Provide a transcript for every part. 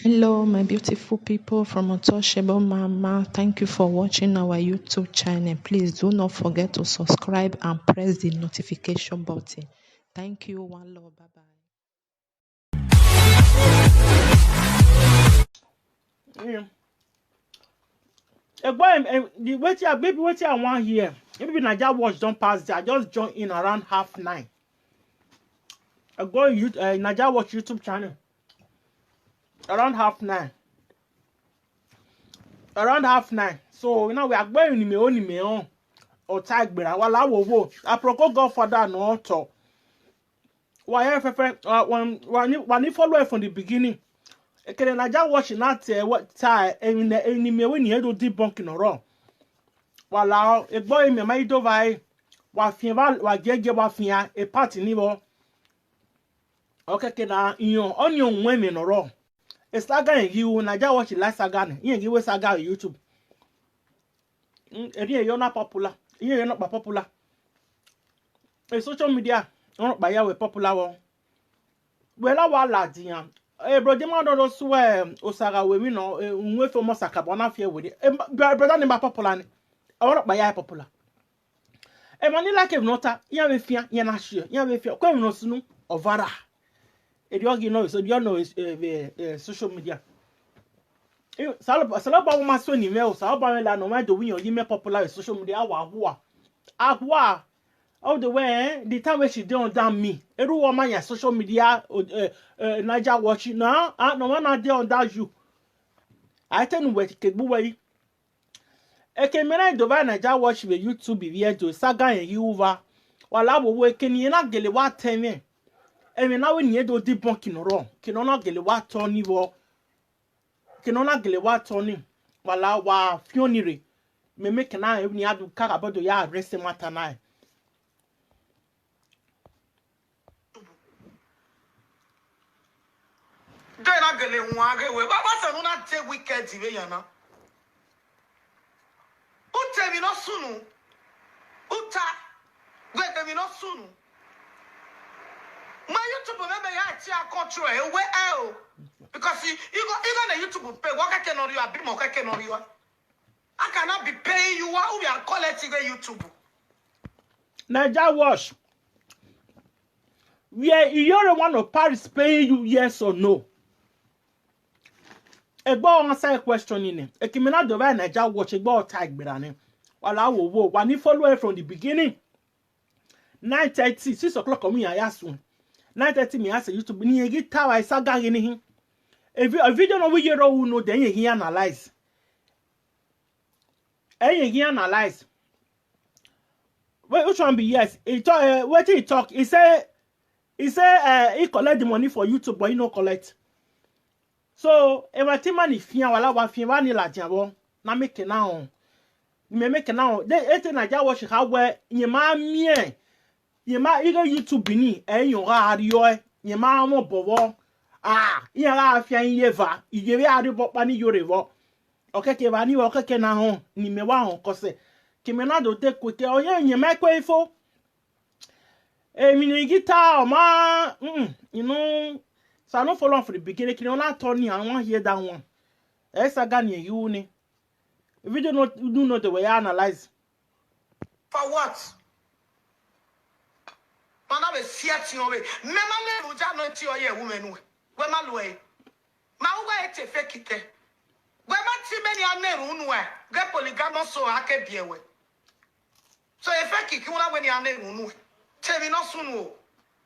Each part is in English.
Hello, my beautiful people from Untouchable Mama. Thank you for watching our YouTube channel. Please do not forget to subscribe and press the notification button. Thank you. One love. Bye bye. Yeah. The wait I want here. Maybe Naija watch don't pass there. I just joined in around 9:30. I go Naija watch YouTube channel around 9:30. Around 9:30. So now we are going in me on or tag bra. While I will go. I procure Godfather no to. Why when you follow it from the beginning. Ekele Naija watch that what time any me when you do debunking or wrong. Wala egbo me mai do vai wa fien wa gege wa fien e party ni bo okeke na iyon onion nwe no ro e saga yi wu Naija watch la saga ne yen gi we saga YouTube e ri e na popular yen no pa popular e social media on pa ya we popular wo we la wa la dian e bro de ma do so o saga we mi no nwe fo mo saka bona fie we brother ne ba popular ne on pa ya popular. E mani like if nota ya be fia ya na hye ya be fia kwa no sunu ovara e di ogi no so di no is social media e sala ba ma so ni me o sala ba me la no ma do win yi me popular with social media ahwa all the way the time when she dey on me eru wo man ya social media Naija watch na no man na dey on that you I tell you what ke gbu we eke mere do ba Naija watch be YouTube video saga en yuva wala wo we ke ni na gele wa teme e me na we ni do debunk no ro ke no na gele wa to ni wo ke no na gele wa to ni wala wa fionire me make na e ni adu kaka bodo ya arrest mata na de na gele nwa ge we ba se no na take weekend we yana Utemi no sunu. Uta. Gwede mi no sunu. My YouTube member ya ti control e we e o. Because you go na YouTube pay what can on you abi mo can on you. I cannot be paying you what we are collecting the YouTube. Naija watch. Iyore one of Paris pay you yes or no? Egbo answer a question in it. Ekimina do ba Naija watch egbo tag gbera wala wo wa ni follow from the beginning 9:30 6 o'clock omi ya sun 9:30 me ase YouTube ni egi tawa isaga ni hin a video no we yero wu no den yin analyze yin analyze which one be yes he talk what he talk he say he collect the money for YouTube but he no collect so e ma ti mani fian wala wa fian wa ni la jabo na make na on me make now they ete Naija watch how we yema mie yema ige YouTube ni eyon radio yema mo bowo ya la afia yeva ige bi ade bo pa ni yorevo okeke ba ni okeke na ho ni me wa ho kose ke me na do te kote oye yema ko ifo mi ni guitar ma you know so no follow from the beginning ki na turn ni awon hear that one saga ni you ni video no do not the way I analyze. For what? Mana be fiat you we. Me ma le ruja no ti oye woman we. We ma lo e. Ma wo e te fake it. We ma ti me ni aneru nu e. Ge polygamous so ake bie we. So e fake ki wona we ni aneru nu. Te mi no sunu o.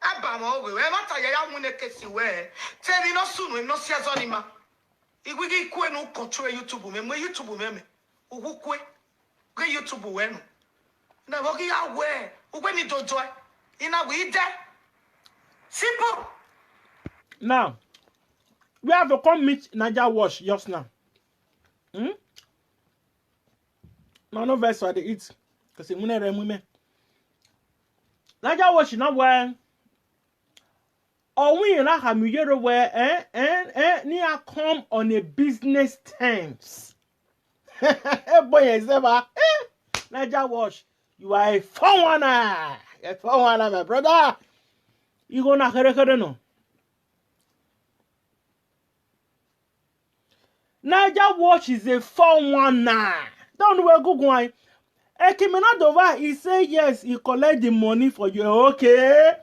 Aba ma we. We ma ta ya mu ne kesi we. Te mi no sunu no sia zo ni ma. Igwigi ku no control YouTube me YouTube me. Ugukwe go YouTube wenu na wogi ya we ugwe ni dojo ina we there simple. Now we have to come meet Naija watch just now. No verse for the eat because mune remu me Naija watch na we we na ha mi yero we ni a come on a business terms. Boy, Naija watch. You are a forerunner. A forerunner, my brother. You gonna no. Naija Watch is a 419. Don't we go going? Ekimenadova, he say yes, he collect the money for you. Okay.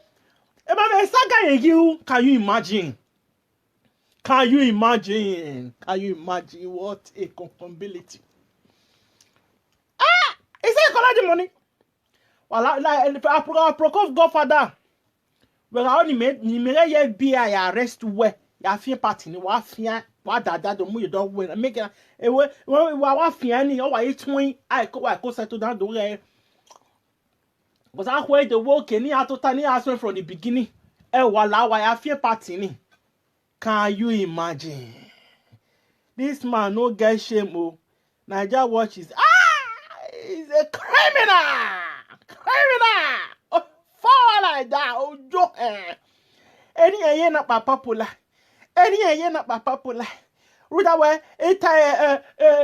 Can you imagine? Can you imagine? Can you imagine what a compatibility? He say he collect the money. Well, like Prokov Godfather. Well, I only made ye be I arrest where ya fear party ni wa fear wa dada do mu you don't win. Make it wa fear ni o wa itwin I go settle down do re. Because I where the work ni atota ni aso from the beginning. Wala wa ya fear party ni. Can you imagine? This man no get shame oh. Naija Watch is he's a criminal. Oh, fall like that. Oh, joke. Any aye na popular. Any aye na popular. Ruda we eta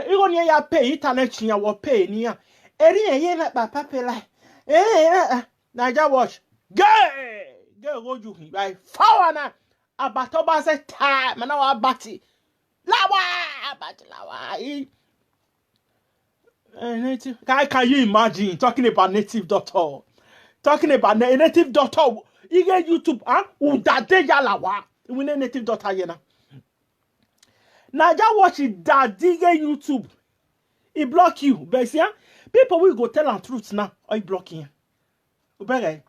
ironi ya pay internet chinya wo pay ni ya. Any aye na popular. Naija Watch. Gay go you right. Fall na abatoba se time na wa bati. Lawa. Native. Can you imagine talking about native doctor? Talking about native doctor. You get YouTube, huh? Udade yalawa. We need native doctor yena. Naija Watch that get YouTube. He block you. But see, people will go tell the truth now. Or he blocking. Ubere.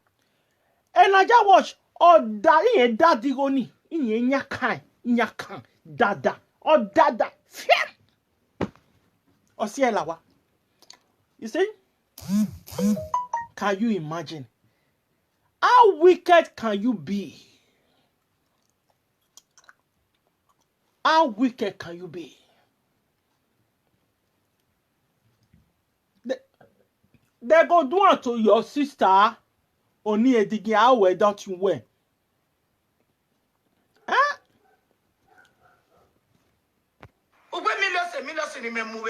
And Naija Watch or that digoni. Nyakan. Dada. Or dada. Fiam. Or see lawa. You see? Can you imagine? How wicked can you be? How wicked can you be? They go do it to your sister. Oni edigi how without you wear. Huh? Millions ni move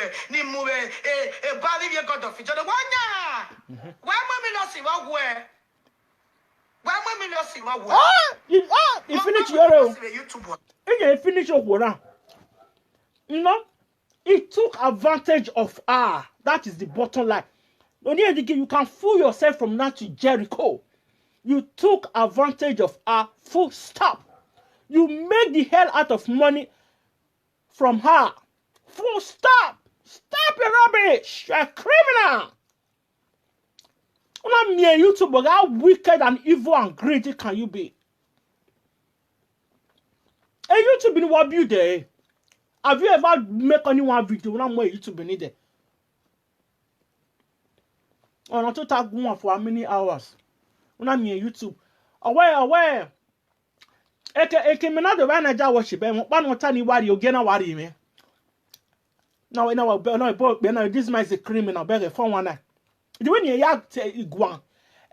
bali ye god of each other wanya why millions wa where millions wa where You finish your YouTube. You finish your work. You know, it took advantage of her. That is the bottom line. You can fool yourself from now to Jericho. You took advantage of her. Full stop. You make the hell out of money from her. Full stop. Stop your rubbish. You're a criminal. Not me a YouTuber. How wicked and evil and greedy can you be? A YouTube in what you there? Have you ever make anyone video when I'm YouTube in it? Or not to tag one for how many hours? When I'm in YouTube. Aware. Eke me not the one Naija Watch be one more time you worry again worry me. Now this man is a criminal beg for one night. The way you act iguan.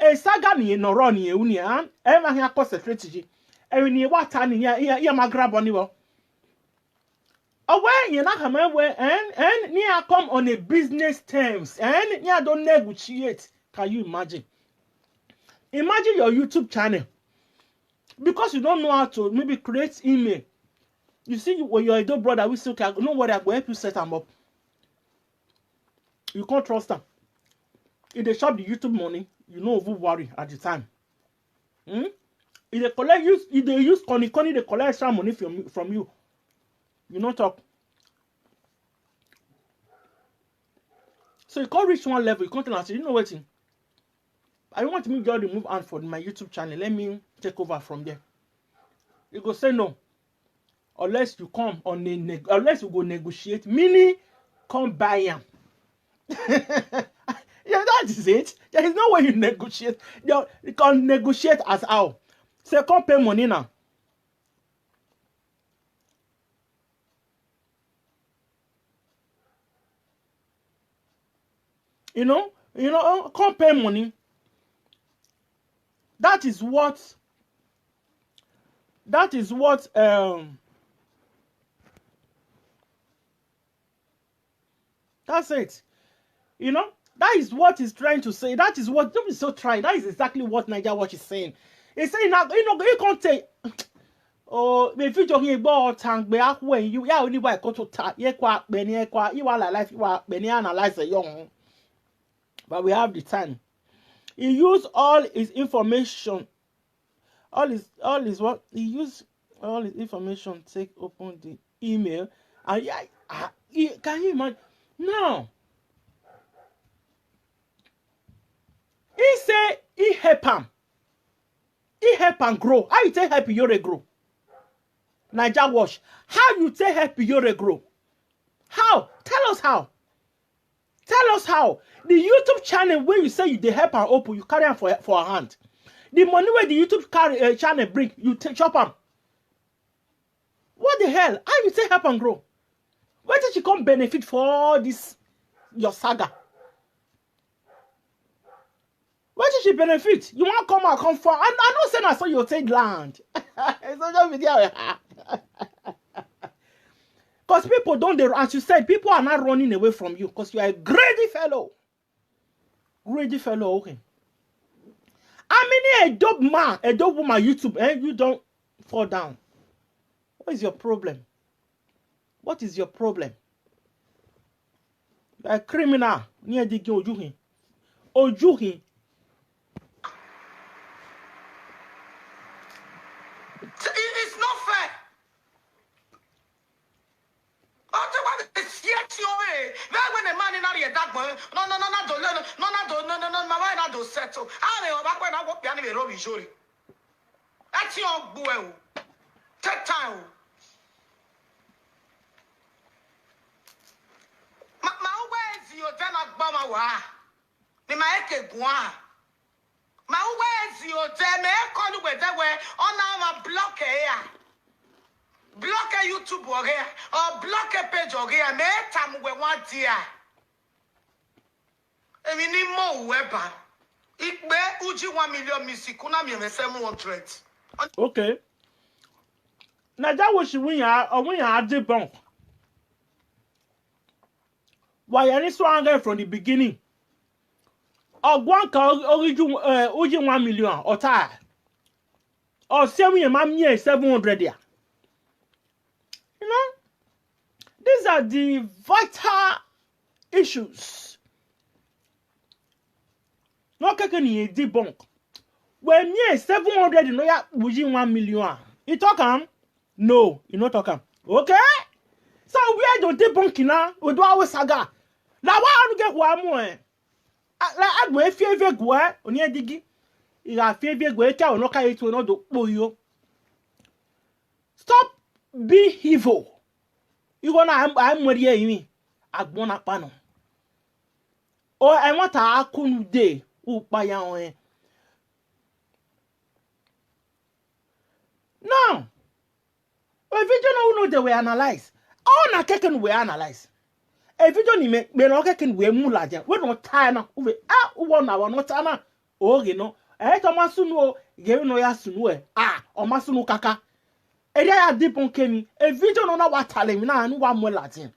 E saga ni no run ye uni an e ma hia cost strategy. E ni wata ni ya ma grab on you. Away you na come we and near come on a business terms and near don't negotiate. Can you imagine? Imagine your YouTube channel. Because you don't know how to maybe create email. You see, when you're a dope brother, we still can know what I go help you set them up. You can't trust them. If they shop the YouTube money, you know who worry at the time. If they collect if they use Connie, they collect extra money from you. You not talk. So you can't reach one level, you can't tell us, you know what? I want me to move on for my YouTube channel. Let me take over from there. You go say no. Unless you come on unless you go negotiate, meaning come buy him. Yeah, that is it. There is no way you negotiate. You can negotiate as how. Say come pay money now. You know, come pay money. That is what that's it. You know, that is what he's trying to say. That is what, don't be so trying. That is exactly what Naija Watch is saying. He's saying, you can't say, Oh, me video here bo tang be when you ya only why go to ta ye kwa beni kwa you want life you want beni analyze the young. But we have the time. He used all his information. All his what he used all his information take open the email and yeah, can you imagine now? He say he help him grow. How you take help Iyore grow? Naija Wash. How you take help Iyore grow? How? Tell us how. Tell us how. The YouTube channel where you say you dey help and open, you carry am for a hand. The money where the YouTube channel bring, you chop am. What the hell? How you say help and grow? Where did you come benefit for all this your saga? Where did she benefit? You want to come and come for? I know say na so you take land. It's social media. Because people don't, as you said, people are not running away from you because you are a greedy fellow. Greedy fellow, okay. How many a dope man, a dope woman YouTube, and you don't fall down? What is your problem? What is your problem? You are a criminal. Near the Ojuhin. Ojuhin. It's not fair. When the man in area that boy, no, my wife not do settle. I know back when I walk behind me, Robbie Jory. That's your boy. Take time. My way is your ten of Bama wa. The Maeke Gua. My way is your ten, call you with that way on our block here. Block a YouTube or here, or block a page or here, me time we want here. I mean, more weapon. It be Uji 1 million misikuna me 700. Okay. Now that was when you had the bump. Why any stronger from the beginning? Or one Uji 1 million or tie. Or 700 there. You know, these are the vital issues. No can you debunk. When me 700, you know, ya within 1 million. You talk am? No, you not talk am. Okay? So where do debunking now? We do our saga. Now why do get one more? Like I go fear go on your digi. You are fear go tell no carry to no do you. Stop be evil. You gonna I'm with you. Agbona pano. Oh, I want a kunu day. Upayan. No. If you don't know the way analyze. All na keken we analyze. If you don't me no keken we mulaja. We no time we one hour no time. Oh, you know. Tomasunu ge no ya sunu o masunu kaka. Edia deep on kemi. A video no na what talent na anu wa mo Latin.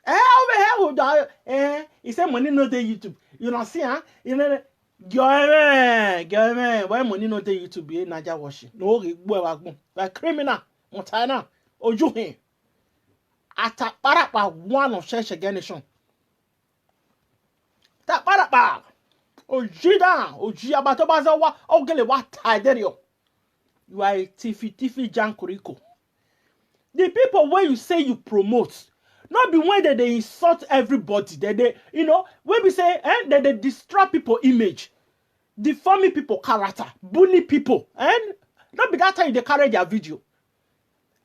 Over here he said money no dey YouTube. You know see you know Iyore why money no dey YouTube be Naija Wash. No re gbo wagbon. Like criminal Montana Ojuhin. Ata parapa one of church nation. Ta parapa. Ojida, Ojia batobaza wa ogele wa tiderio. You are a tiffy jankuriko. The people where you say you promote, not be when they insult everybody. They you know, when we say that they destroy people image, deforming people character, bully people, and not be that time they carry their video.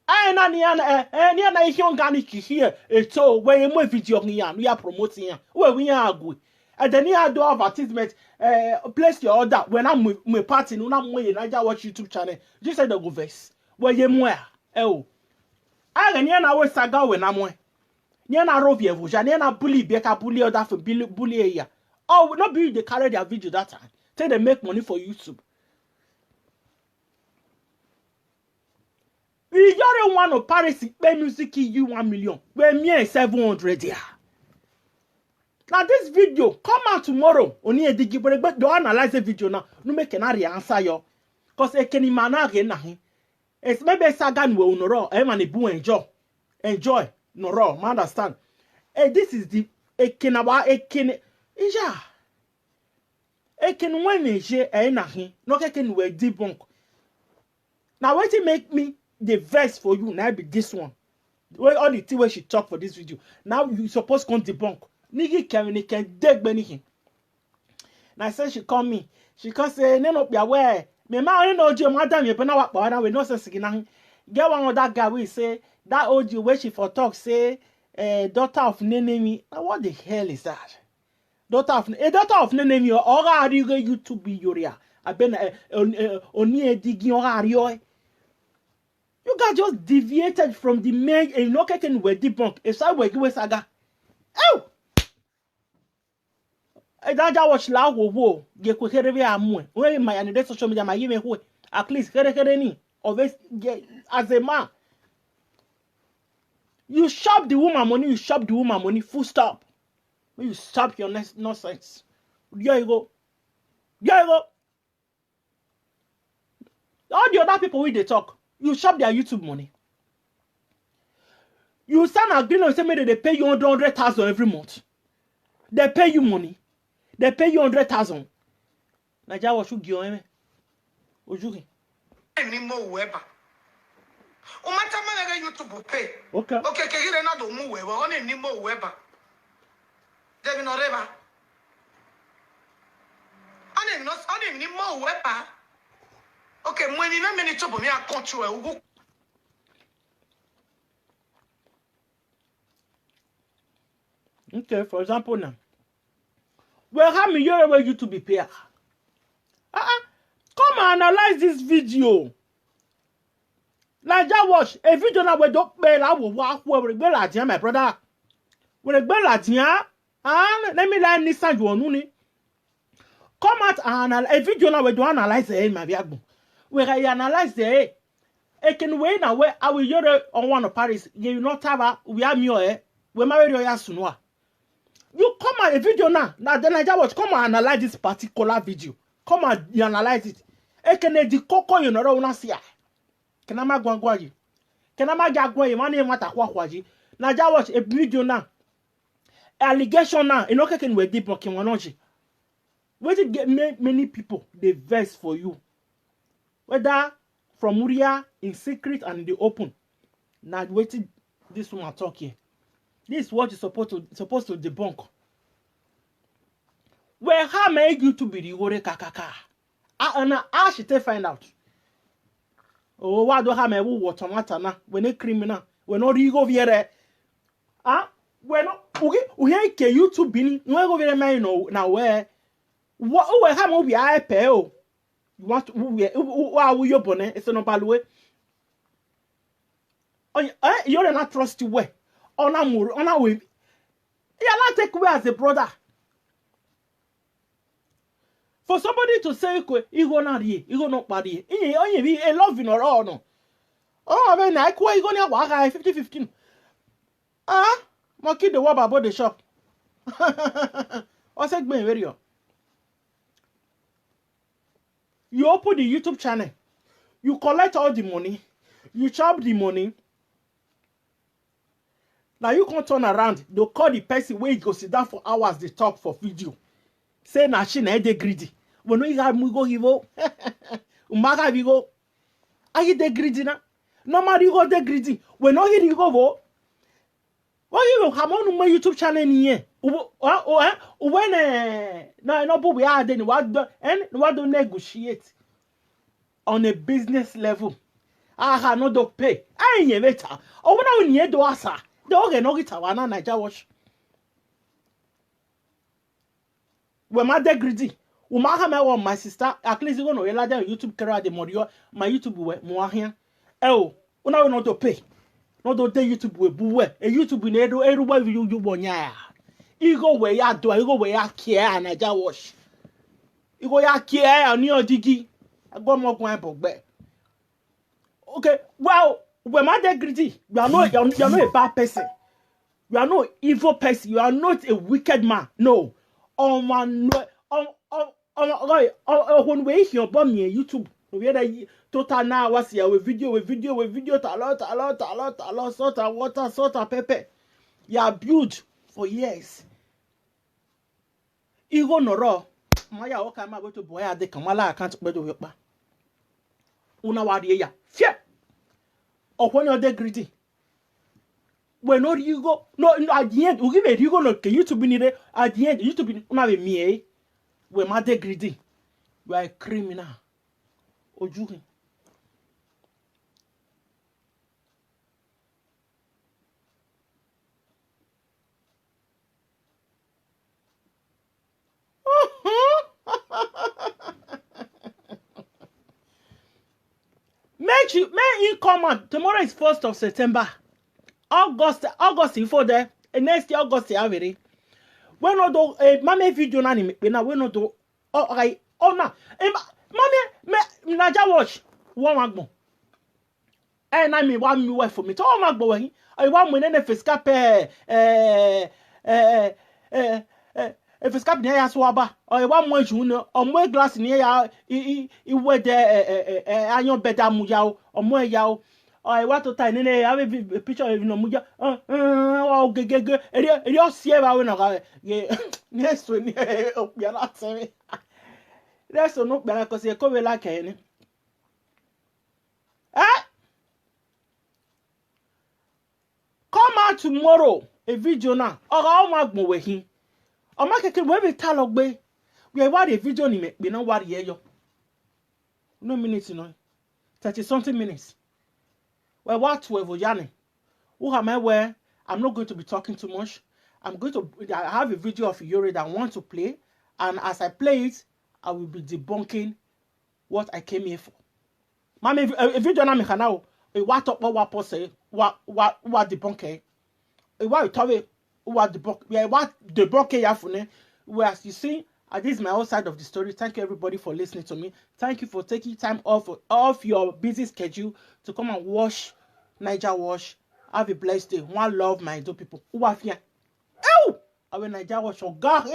And na young here, so when you video we are promoting where we are good. And then you do advertisement, place your order when I'm with party, no I'm way Naija Watch YouTube channel. Just say the go verse. Where you mwhere. I na we saga when I'm way. Nya na rovie vuja, nya na bully beka bully other for bully here. Oh, not be they carry their video that time. Say they make money for YouTube. We got one of Paris pay music you 1 million. Where me 700 yeah. Now this video come out tomorrow. Only a digi but don't analyze the video now. No make an answer yo. Cause I can manage na him. It's maybe saga no no man bu enjoy no raw, man understand. This is the ekenawa ekene ija eken when je na hin no ken we debunk. Now what it make me the verse for you now be this one. Where all the thing where she talk for this video. Now you supposed to debunk. Nigga can dig anything. Now I said she call me. She can say no be aware. Me ma only know you madam you na wa na we no sense ginan. Get one of that guy we say that old you where she for talk say daughter of Nenemi. Now what the hell is that? Daughter of Nenemi or are you going to be Iyore? I been oni digin or are you? You guys just deviated from the main and no can we debunk. It's how we give saga. Oh! I don't watch la wo. Get quick here amu. When my and social media my give me at least here ni. Always as a man. You shop the woman money, you shop the woman money, full stop. You stop your nonsense. There you go. There you go. All the other people with they talk. You shop their YouTube money. You sign agreement say maybe they pay you 100,000 every month. They pay you money. They pay you 100,000. Naija was should give me. Ojuki. Any more weba. O mata managa YouTube pay. Okay. Okay, kegire na do mu weba. On any more weba. Debi no reba. On any more weba. Okay, when you know many trouble, me I control. Okay, for example now. Well, how many Iyore were you to be paid? Come and analyze this video. Naija watch a video now we don't pay la wo wa we be la my brother. We be la and let me learn this side you ni. Come out and analyze a video now we do analyze my biagbo. We analyze the can wait now where I will Iyore on one of Paris. You not have we are me we marry your sunwa. You come at a video now. Now then Naija watch come and analyze this particular video. Come and you analyze it. Can the coco you know una see. Can I make gwangwaji? Can I make gwangwaji? Man name what akwaji. Naija watch a video now. Allegation now. You know can we deep working one. Where to get many people they verse for you. Whether from Uria in secret and in the open. Now waiting this one talk here. This is what you're supposed to debunk. Well, how may you to be the Iyore kakaka? I should find out. Oh, why do I have a water matter now? When a criminal, when not you go here. When we can YouTube bini, no go very man now where what have we I pay? You want who you bonnet? It's no balwe. Oh, you're not trusty way. On a way. You're not take away as a brother. For somebody to say, you go not here, you go not party. You be a loving or all no. Oh, man, I quite go near 50-15. My kid the wab about the shop. What's that going very? You open the YouTube channel, you collect all the money, you chop the money. Now you can't turn around. They'll call the person where you go sit down for hours. They talk for video. Say na she na dey greedy. When we have we go give up. Umaga we go. Are you dey greedy na? Normally you go dey greedy. When no here you go vo. Why you come on my YouTube channel here? When no but we are then what do negotiate on a business level. I no do pay. I ain't better. Oh when we need do asa. Dog no get wana Naija watch. We ma dey greedy. We ma have my sister. At least you know ela dey YouTube career the morio. My YouTube we mo ahia. Oh, una we no to pay. No do dey YouTube we buwe. E YouTube na edo wa you bonya. You go where ya do, you go where ya care Naija watch. You go ya care ani odigi. Agbo mo gun ebogbe. Okay, well, when my greedy, you are not a bad person. You are not evil person. You are not a wicked man. No. When we hear about me YouTube, We had a total now was here with video, a lot, salt and water, salt and pepper. You are built for years. Ego noro. Maya oka ma go to boy ade kamala account gbedo yopa. Una wadi ya. Fie. Upon your day greedy. When not you go, no, at the end, you give it, you go, no, can you to be needed at the end, you to be not me, eh? When my day greedy, you are a criminal. Oju. Make you come on. Tomorrow is 1st of September. August before there. Next year August already. When no do mama video na ni me na we no do na mama me Naija watch one magbon. Na me wa mi wa for me. To magbon wa hin. I wa mo ne fiska pe fiska ni ya so aba. I wa mo ju no omo glass ni ya I we de ayon beda mu ya o omo ya o. I want to tie nene have a picture of no muja oh gege eri o sie ba we no ga next one o bia na temi next no bia ko se ko we like ni come out tomorrow a video na o ma gbon we hin o ma keke we be ta lo gbe we wa the video ni me na wa ye yo no minutes no 30 something minutes. Well, what to Evojane? Who am I where? I'm not going to be talking too much. I have a video of Iyore that I want to play, and as I play it, I will be debunking what I came here for. Mama, a video na me kanao. What up? What pose? What debunking? What you tell me? What debunk? Yeah, what debunking ya fune? Whereas you see, this is my own side of the story. Thank you everybody for listening to me. Thank you for taking time off your busy schedule to come and watch Naija Wash. Have a blessed day. One love, my do people. Who are here? Oh, I will Naija Wash. Oh God,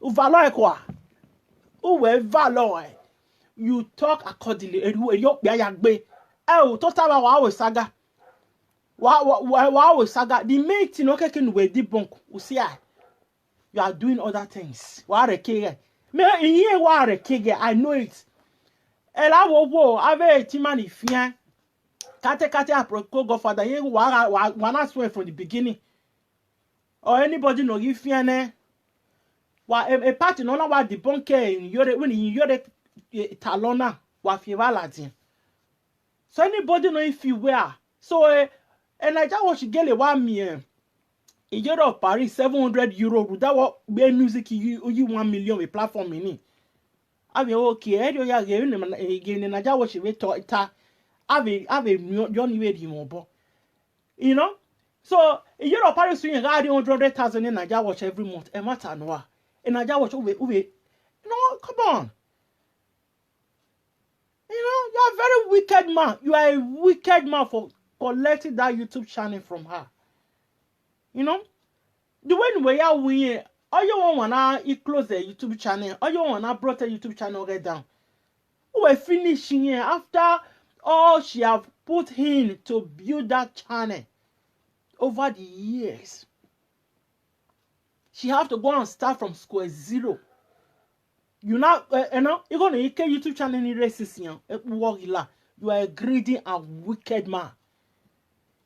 who valor quoi? Who will valor? You talk accordingly. Oh, total wa saga. Wa saga. The mate no can we debunk. You see, you are doing other things. I know it. Ela wo ave timani fia. Kate aproko godfather ye wa swear from the beginning. Or anybody no give fia ne. Wa a party no na wa debunk in Iyore when Iyore talona wa fiwa ladin. So anybody know if you were. So and I just watch gele wa mi Iyore of Paris 700 euro. That what be music you 1 million a platform in. I mean okay, I do ya again Naija watch we ta have Johnny Wedi mobo. You know? So Iyore of Paris swing 100,000 in Naija watch every month. E matter no. And Naija watch uwe. No, come on. You know, you are a very wicked man. You are a wicked man for collecting that YouTube channel from her. You know? The way we are winning, all you wanna close the YouTube channel, all you wanna brought the YouTube channel get down. We're finishing here after all she have put in to build that channel over the years. She have to go and start from square zero. You know, you're gonna YouTube channel in racism. You are a greedy and wicked man.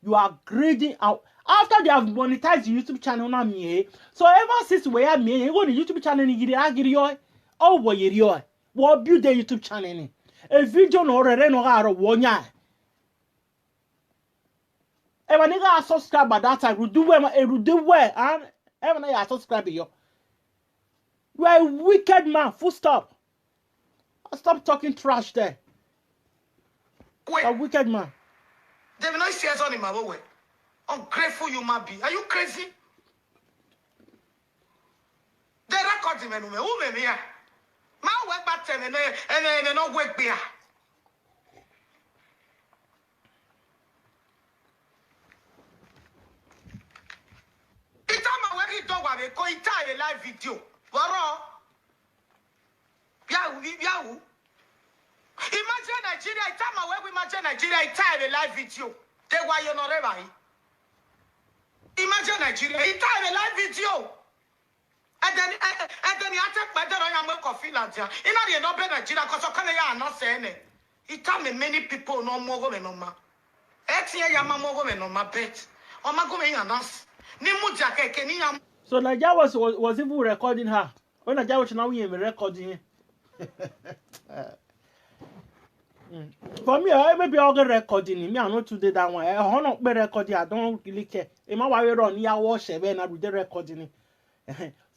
You are greedy out. After they have monetized the YouTube channel na me, so ever since we have me, you go to YouTube channel ni giri oh boy you what build the YouTube channel ni. A video no re no aro wonya. Ever nigga subscribe at that time, do well and ever na subscribe yo. You are a wicked man, full stop. Stop talking trash there. Wait. A wicked man. They will not see us on him, my way. Ungrateful you might be. Are you crazy? They record him and who me here. My work back ten and no work beer. It's time I work it dog while they go entire live video. Waro. Yahoo. Imagine Nigeria, it's time away we imagine Nigeria, it's time a live video. They why you not ever. Imagine Nigeria, it's time a live video. And then you attack my dad on your coffee lantia. You know you not be Nigeria because I can't not saying it. It's time many people no more women on my. Etia ya mama women on my bed. On my going announce. Nimu jake keni. So Naija was even recording her. When Naija was now even recording. For me, I maybe I'll get recording. Me, I know today that one. I not be recording. I don't really care. If my wife run, yeah, watch it. When I do the recording.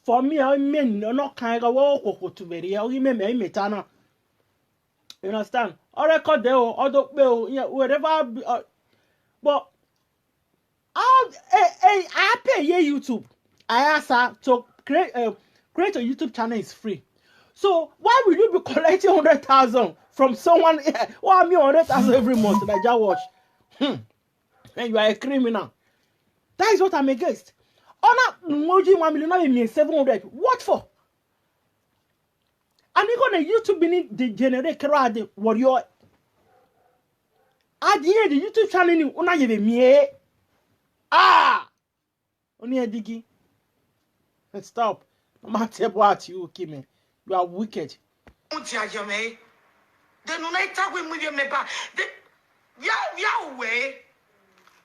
For me, I mean, not kind of walk to very. I remember me tana. You understand? I record there or other bill, yeah, whatever. But I pay YouTube. I ask her to create a YouTube channel is free. So why will you be collecting 100,000 from someone? Why me 100,000 every month that I watch? And you are a criminal. That is what I'm against. Oh no, emoji 1 million, not even 700. What for? And you gonna YouTube beneath the generate crowd warrior. At the end, the YouTube channel ni una give me. Only a diggy. Stop. I'm not about you, Kimi. You are wicked. They no night with me, meba. Ya way.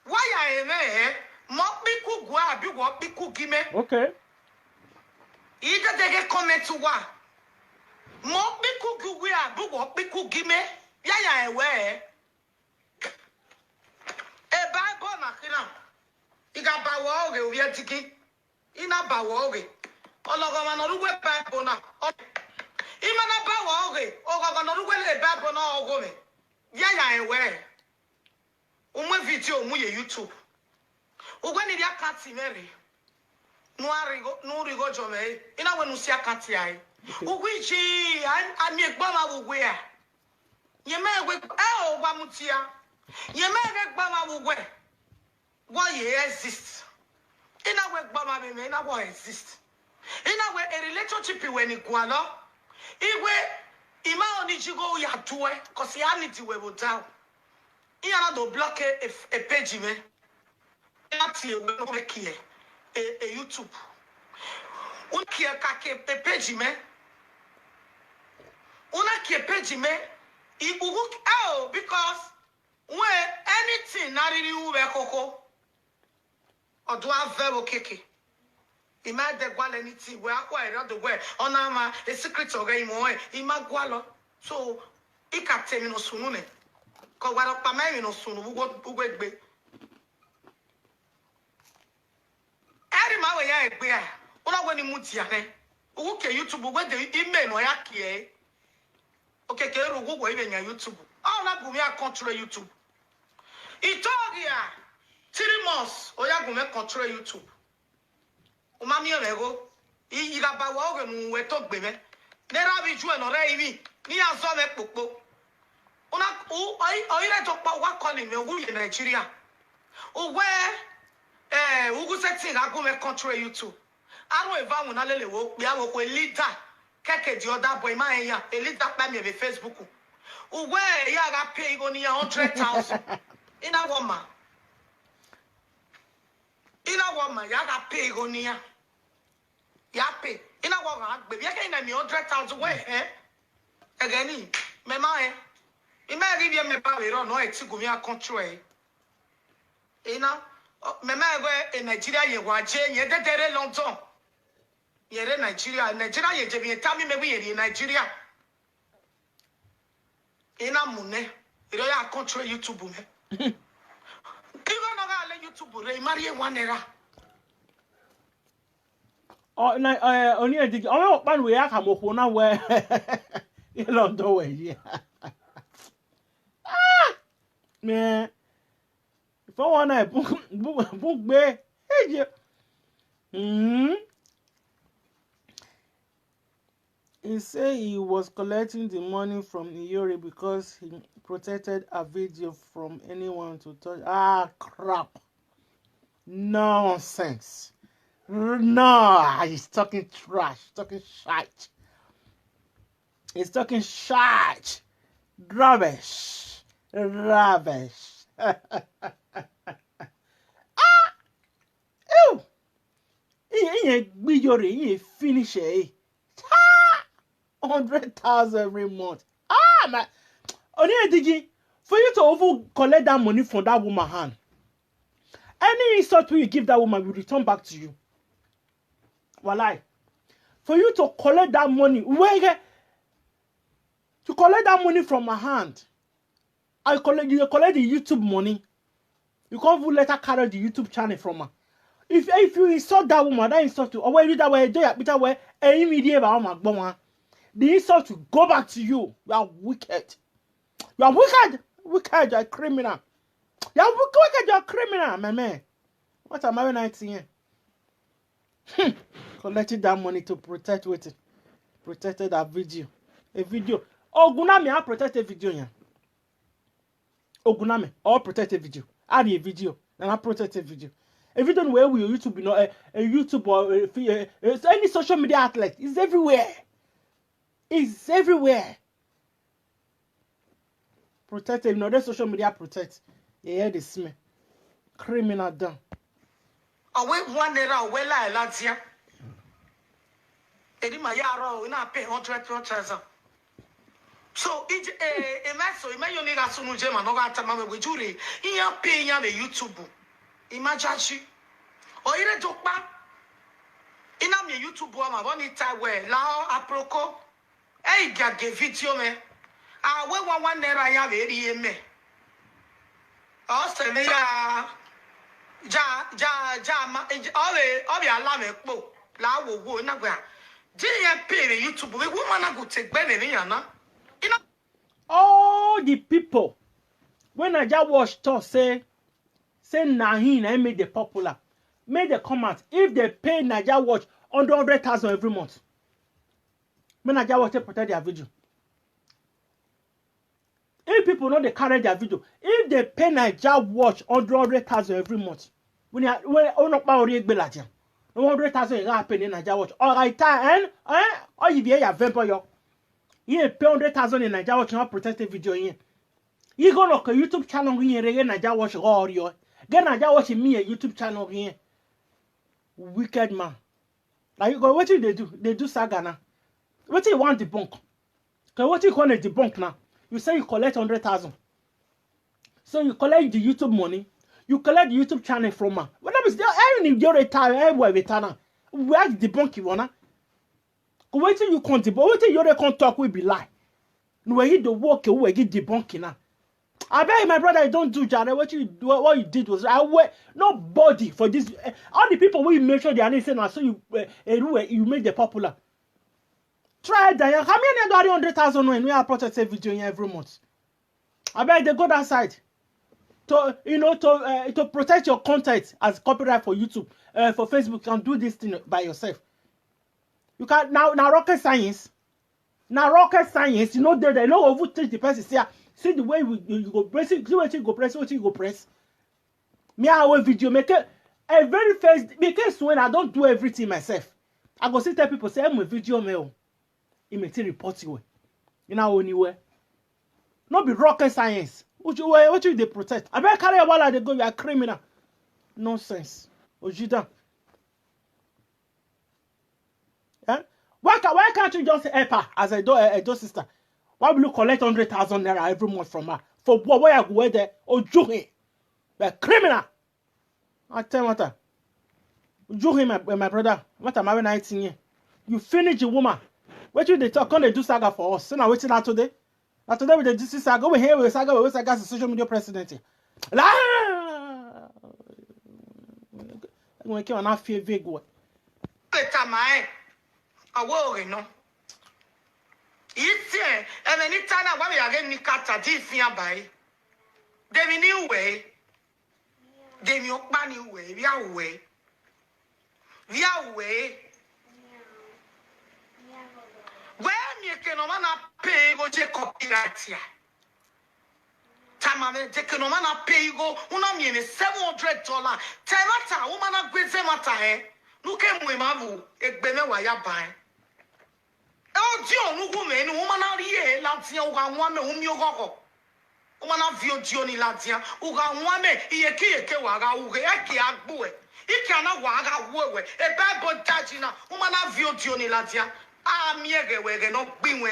Why I am there? Mock me cook, why be what be cooking me? Okay. Either they get comment to what? Mock me cook, we are book what be cooking me? Ya way. A Bible, Nakina. You got by war, we are tiki. In a bawoge. Ologoman or web babona. Imana bawoge. Ogogan or well a babona or woman. Yaya aware. Ume video muye YouTube. When it ya catty Mary. No rigo jome. In our Nusia catty eye. Uwichi, I make Bama wear. Ye may with El Bamutia. Ye may make Bama wear. Why ye exist? In a way, Bama may not exist. In a way, a relationship when it guano. Iwe, Ima only you go ya to it, because you need to wear down. You are not block a page, me. That's you, a YouTube. Unkia kake a page, me. Unakia page, me. It will look out because when anything, not in you, Coco. Or do I verbal kiki? Imagine the anything where I quite the way. On a secret of game away. Imagualo. So, it can't tell me no sooner. Because what up my man no sooner. Who would be? Every my way I bear. What when you mutia? Who can YouTube where the email or yaki? Okay, can you go even your YouTube? Oh, not go me a control YouTube. Itoria. 3 months, oya go make control YouTube. Umami olego, I ga ba wa oge we talk bebe. Nera bi ju enore ibi, ni aso me popo. Una oire to pa wa calling me wu in Nigeria. O we ugu setting ga go make control YouTube. Aro eva won alele wo bi awo ko leader keke di other boy ma ya, a leader pa me be Facebook. O we ya ga pay go ni 100,000. Ina woman. Ina woman, ya got pay on here. Ya pay. Ina woman, baby, I can't me 100,000 way, Again, me ma You may give me power, no, it's go me a country. Ina, me ma in Nigeria, you watch it, you did a long time. You're in Nigeria, you tell me maybe in Nigeria. Ina mune, you don't have control YouTube. YouTube marry one era. Oh, only a dig. Oh, man, we are come up now where you don't know where. Man, if I want to book me, he said he was collecting the money from Iyore because he protected a video from anyone to touch. Ah, crap. Nonsense. No, he's talking trash, talking shite. He's talking shite. Rubbish. Rubbish. Ew. Iyore, finish it. 100,000 every month. Man. For you to over collect that money from that woman's hand, any insult you give that woman will return back to you. Walai. For you to collect that money, to collect that money from my hand, you collect the YouTube money. You can't even let her carry the YouTube channel from her. If you insult that woman, that insult to, or when you do that way, do that way, the insult will go back to you. You are wicked. You are wicked. Wicked, you are a criminal. You are wicked, you are a criminal, my man. What am I 19 here? Collected that money to protect with it. Protected that video. A video. Oguname, I protect a video here. Oguname, all protect a video. Add a video. And I protect a video. A video where we YouTube, you know, a YouTube or any social media outlet. It's everywhere. It's everywhere. Protect it. You know, the social media protect. You hear the smell. Criminal done. Away one era, well, I lads here. Eddie Mayaro, we not pay 100,000. So, it's a mess. You may only have some German, no matter my with jury. In your paying on the YouTube. Imagine. Or in a joke back. In a YouTube, I'm on it. Lao, aproko. Hey, get video, man. I will one there. I have a me. Australia. All the alarm expo. La wo wo na gba. Didn't pay YouTube. We woman go take benefit, na. All the people when Naija watch talk say Nahin I made the popular, made the comment if they pay Naija watch 100,000 every month. When Naija watch protect their video. If people know they carry their video, if they pay Naija watch 100,000 every month, when not power 100,000 you pay in Naija watch. All right, and or you be a vapor yo. You pay 100,000 in Naija watch and protect the video in. You go look a YouTube channel here again Naija watch all yo. Get Naija watch me a YouTube channel here. Wicked man. Like you go what they do? They do saga now. What you want debunk? Cause what you call a debunk now? You say you collect 100,000. So you collect the YouTube money. You collect the YouTube channel from her. What that is there? Any Iyore time everywhere we turn. We have debunk you wanna. Wait till you can't debunk. Wait till Iyore can't talk. We be lie. No way he do work. We get debunking now. I beg my brother, don't do Jare. What you did was I wait nobody for this. All the people we make sure they are listening. So you make the popular. Try that. How many 100,000 when we are protected video every month? I beg they go that side. To protect your content as copyright for YouTube, for Facebook, you can do this thing by yourself. You can now rocket science. Now rocket science, you know they know who take the person. See the way you go press it, see what you go press, what you go press. Me I will video make it a very first because when I don't do everything myself, I go see tell people say I'm a video mail. It may report you. You know anywhere. Not be rocket science. What you they protect? I better carry a while they go, you are a criminal. Nonsense. Ojida. Yeah? Why can't you just help her as a do sister? Why will you collect 100,000 naira every month from her? For what? Why you go there? Ojuhi. You're a criminal. I tell you what. Ojuhi, my brother. What am I 19 years? You finish the woman. What you they talk on they do saga for us? So now waiting out today. Now today with the DC saga, over here with saga the social media president. I'm going to keep on fear big way. I worry no. It's here, and any time when we are getting Nikata, this near by. They new way. They new way. We are way. We are way. When you can pay go take copyright here. Time they can pay go $700. Temata woman a great matter eh. Look at we mavu ek bene wa ya buy. Oh, Dion, who woman, woman are here, Latia, who got one, whom you go. Woman of your Diony Latia, who got one, ye waga, who get boy. He cannot waga woe, a bad boy tajina, woman of your Diony Latia. Ah, miege, wege, no bingwe.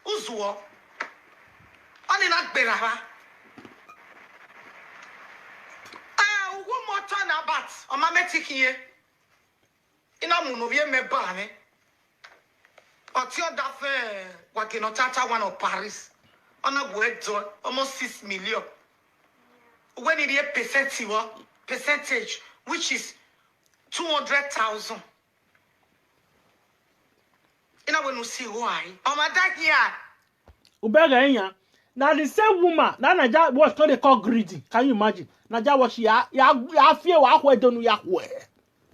Uzuo. Only not better. Ah, one more time about on my metic here. In a monovie me bane. Or tell that what can not touch one of Paris. On a word almost 6 million. When it is percentage, which is 200,000. And I want to see why. Oh, my dad here. Ubega now the same woman, now Naija was not they call greedy. Can you imagine? Naija was ya fear what don't ya where.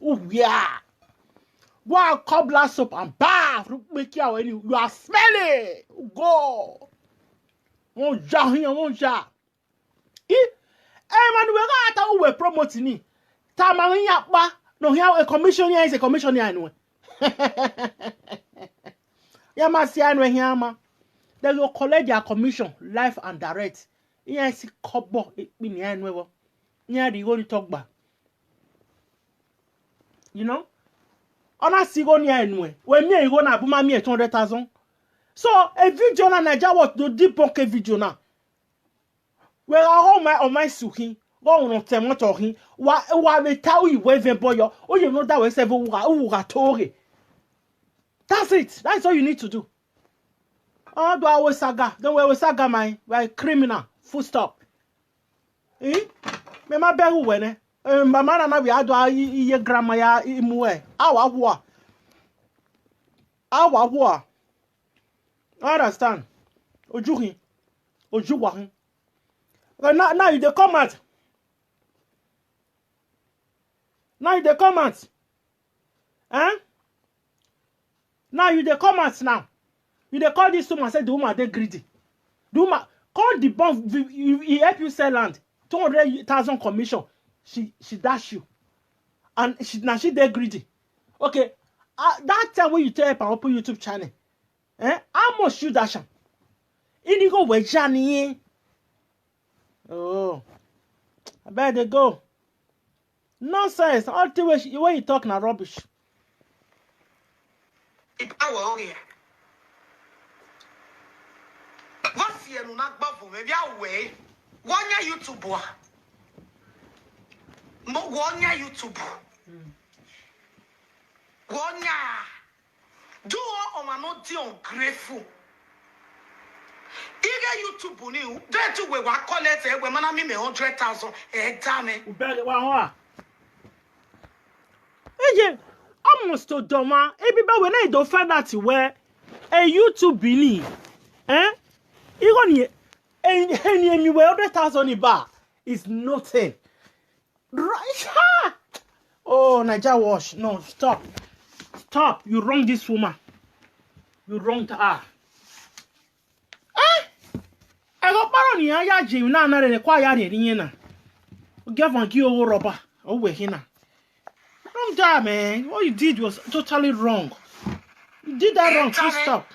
Oh yeah. Go cobbler soap and bath. Make you when you are smelly. Go. Won't ja here, won't ja. Man, we got we promoting it. Tamari yakba. No, here a commission here is a commission here anyway. Yama si anyway here ma. They will collect their commission live and direct. Yes, kobo it mean here anyway. Here the only talk back. You know? Ona si go near anyway. When me go na buma me 200,000. So a video na Naija was the deep pocket video na. Where all my suhi. Go on temo talking. Wa me tell you where the boy. Oh, you know that was seven uga tori. That's it. That's all you need to do. Oh, do I saga? Don't we saga my criminal. Full stop. Me ma beru wene. Mama na we ado iye grandma ya imuwe. Awa. Understand? Ojuhi. Ojuwa. Now you dey comment. Now you dey comment. Eh? Now you dey comment now. You dey call this woman say the woman dey greedy. The woman call the bomb. He help you sell land. 200,000 commission. She dash you. And she dey greedy. Okay. That time when you tell her open YouTube channel. How much you dash am? Inigo wejani. Oh. I bet they go. Nonsense. All the way you talk na rubbish. What's here no not buffalo? Maybe away. One year YouTube. No 1 year YouTube. 1 year. Do all on not ungrateful. Ige YouTube ni there too we wa collect we man me 100,000 damn it. Ubele wa. Eje almost to doma. Ebiba when I don't find out where a YouTube bini. Even any 100,000 iba is nothing. Right? Oh, Naija wash. No, stop. Stop. You wrong this woman. You wronged her. I got paroni ya jim na na re kwa ya re yin na. Give and give over rubber. Oh we hina. Wrong that man. What you did was totally wrong. You did that wrong. Please stop.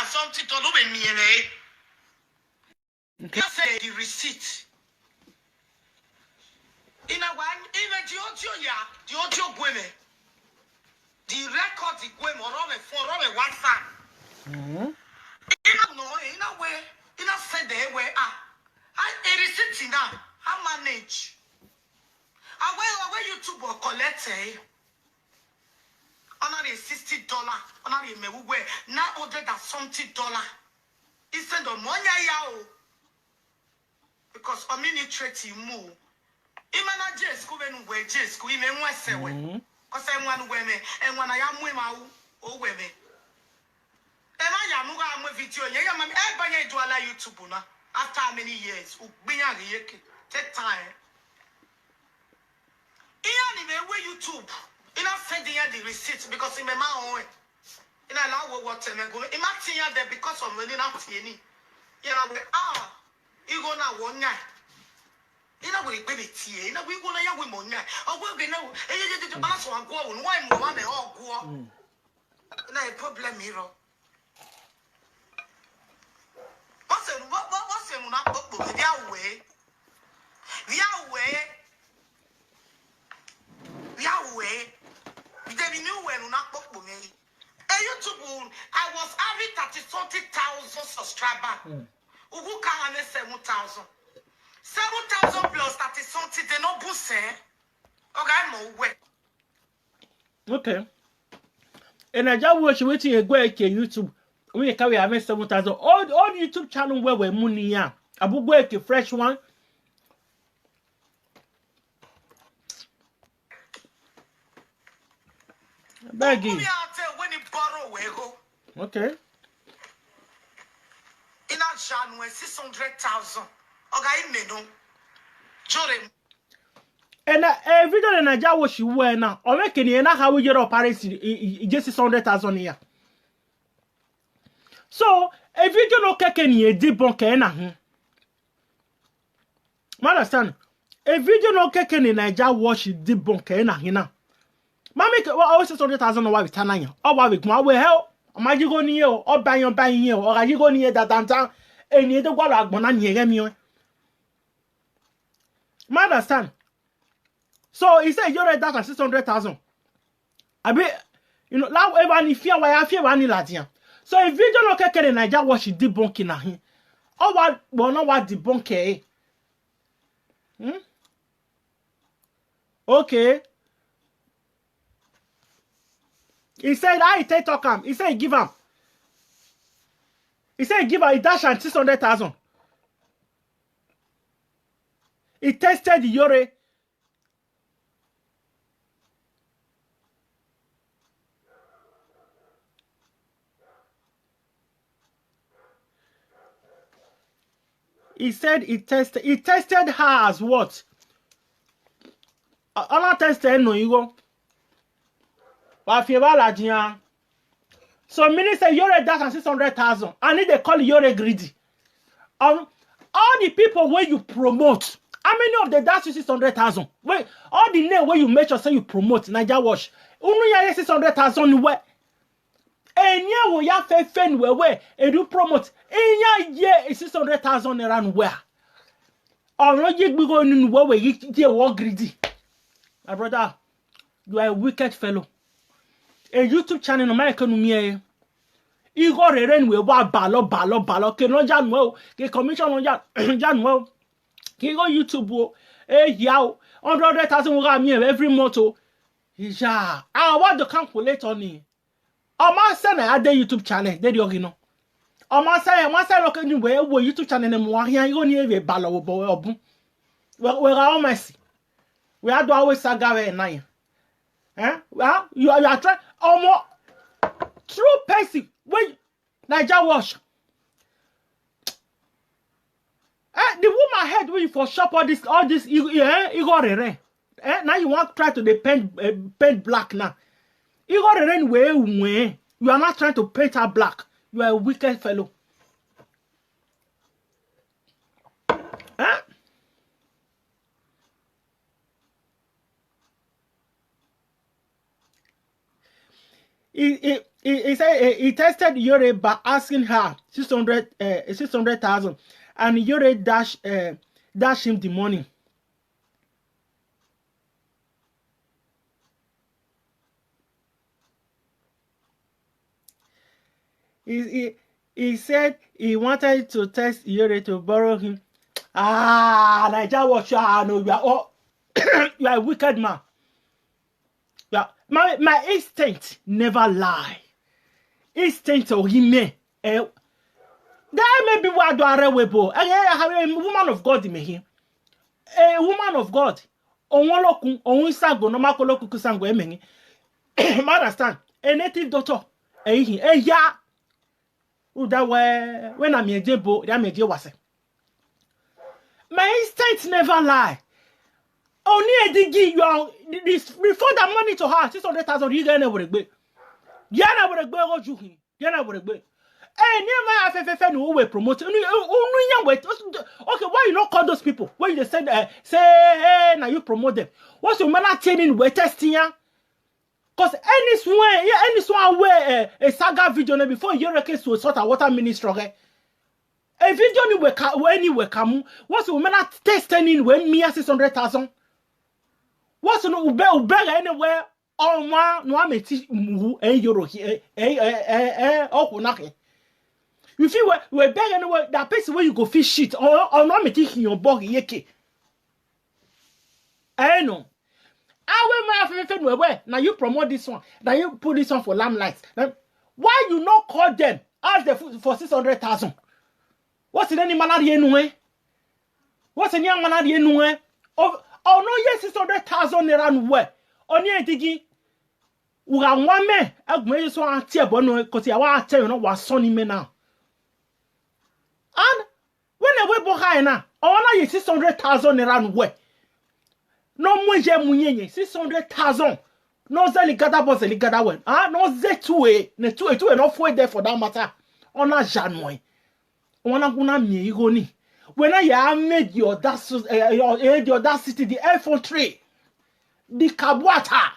Something to do me, okay. Say the receipt. In a one, even the audio women, the record the women for WhatsApp. In a way, in a said they were a receipt now. I manage. Away YouTube or collect $60, now ordered at something $. Instead of money, because a minute move. Imana J school and where J school, even West Away. Because I'm one women, and when I am women, oh women. And I am with video, yeah, I'm everybody to allow YouTube after how many years? Take time. Even YouTube. In a sending the receipts because in my own in a law what go imagine there because of money not any. You know, Igo na wonya. Ina we be tie. Ina we go na ya we monya. Ogo be na e balance wan go won. Why mo wa me ogo. Na a problem here. What's it na popo via way. We didn't know when not popo me. YouTube, I was having 30,000 subscribers. Who can have 7,000? 7,000 plus 30 something, they no boost, Okay. And I just watch waiting a go at YouTube. We carry having 7,000. All YouTube channel where we money ya. Abu go a fresh one. Begging. Okay. In a January 600,000. Okay, me no. Jordan. And a video in a jar was you wear now. Or making it how we get up Paris just 600,000 here. So, a video no keken ye debunk na. Understand? A video no keken in a jar wash debunk na hina. Mammy, always 600,000 why we turn or why we come away help. Am you going near or buying here or are you going near that downtown and near the water bonani me? Understand? So he said you're that 600,000. I be now everyone fear why I fear one latia. So if you don't look at Naija what she debunking na him. Or what what debunk Okay. He said, I take talk him. He said, give him. He said, give her a dash and 600,000. He tested Iyore. He said he tested her as what? All tested no you go. So minister Iyore dash and 600,000. I need to call Iyore greedy. All the people where you promote, how many of the dash 600,000? Wait, all the name where you make sure say you promote Naija Wash. Only ya 600,000 where. Enya wo ya fe where and you promote. Enya ye 600,000 around where. Or no you be going in where you war greedy. My brother, you are a wicked fellow. A YouTube channel no American me. Iyore ren we wa balo ke no janwo ke commission no janwo ke go YouTube o yaw 100,000 we me every month o ja what the calculate on ni o ma say na ade YouTube channel dey ogino o ma say look ni we wo YouTube channel na mo ahia yo ni e balo wo obun we ra o mercy we do always saga we na well you are trying almost true person. Wait, Naija Wash. The woman head when you for shop all this Iyore. Now you want to try to paint black now. Iyore way. You are not trying to paint her black. You are a wicked fellow. He said he tested Iyore by asking her 600,000 and Iyore dash him the money. He said he wanted to test Iyore to borrow him. Naija Wash, no, you are all you are a wicked man. Yeah, my instinct never lie. Instinct or he may. There may be what do I rewebo. A woman of God me here. A woman of God. Onwolokun, onwisago no makoloku kusango emengi. Understand? A native doctor. Ya. Uda when I'm a jebo, I'm a jewase. My instinct never lie. Only a digi you this before the money to her 600,000 you gonna would be. Yana would go juhi. Yana would be. never no we promote. Okay, why you not call those people? When you say hey, now you promote them. What's your man training we testing ya? Cause any swan where a saga video before you reckon to sort of water ministry. Okay? A video ni we anywhere come. What's your man testing when me 600,000? What's no ube anywhere? Oh man, no I'm mu Iyore here oh nothing. You feel we beg anywhere that place where you go fish shit or no me taking your bog yeke. No. I will my now you promote this one. Now you put this one for lamplights. Why you not call them? Ask the food for 600,000. What's in any manner anyway? What's in young manner anyway? Oh no, yes, 600,000 naira where? Only a tigi. Uga one man. I'll make so I tear bono because I want to tell you no was sonny me now. And when I went behind now, only 600,000 naira where? No more munye 600,000. No zeligada boss zeligada when. Ah no z2 ne 2 enough way there for that matter. Ona January. Ona guna mi igoni. When I made your audacity, the iPhone 3, the Kabwata,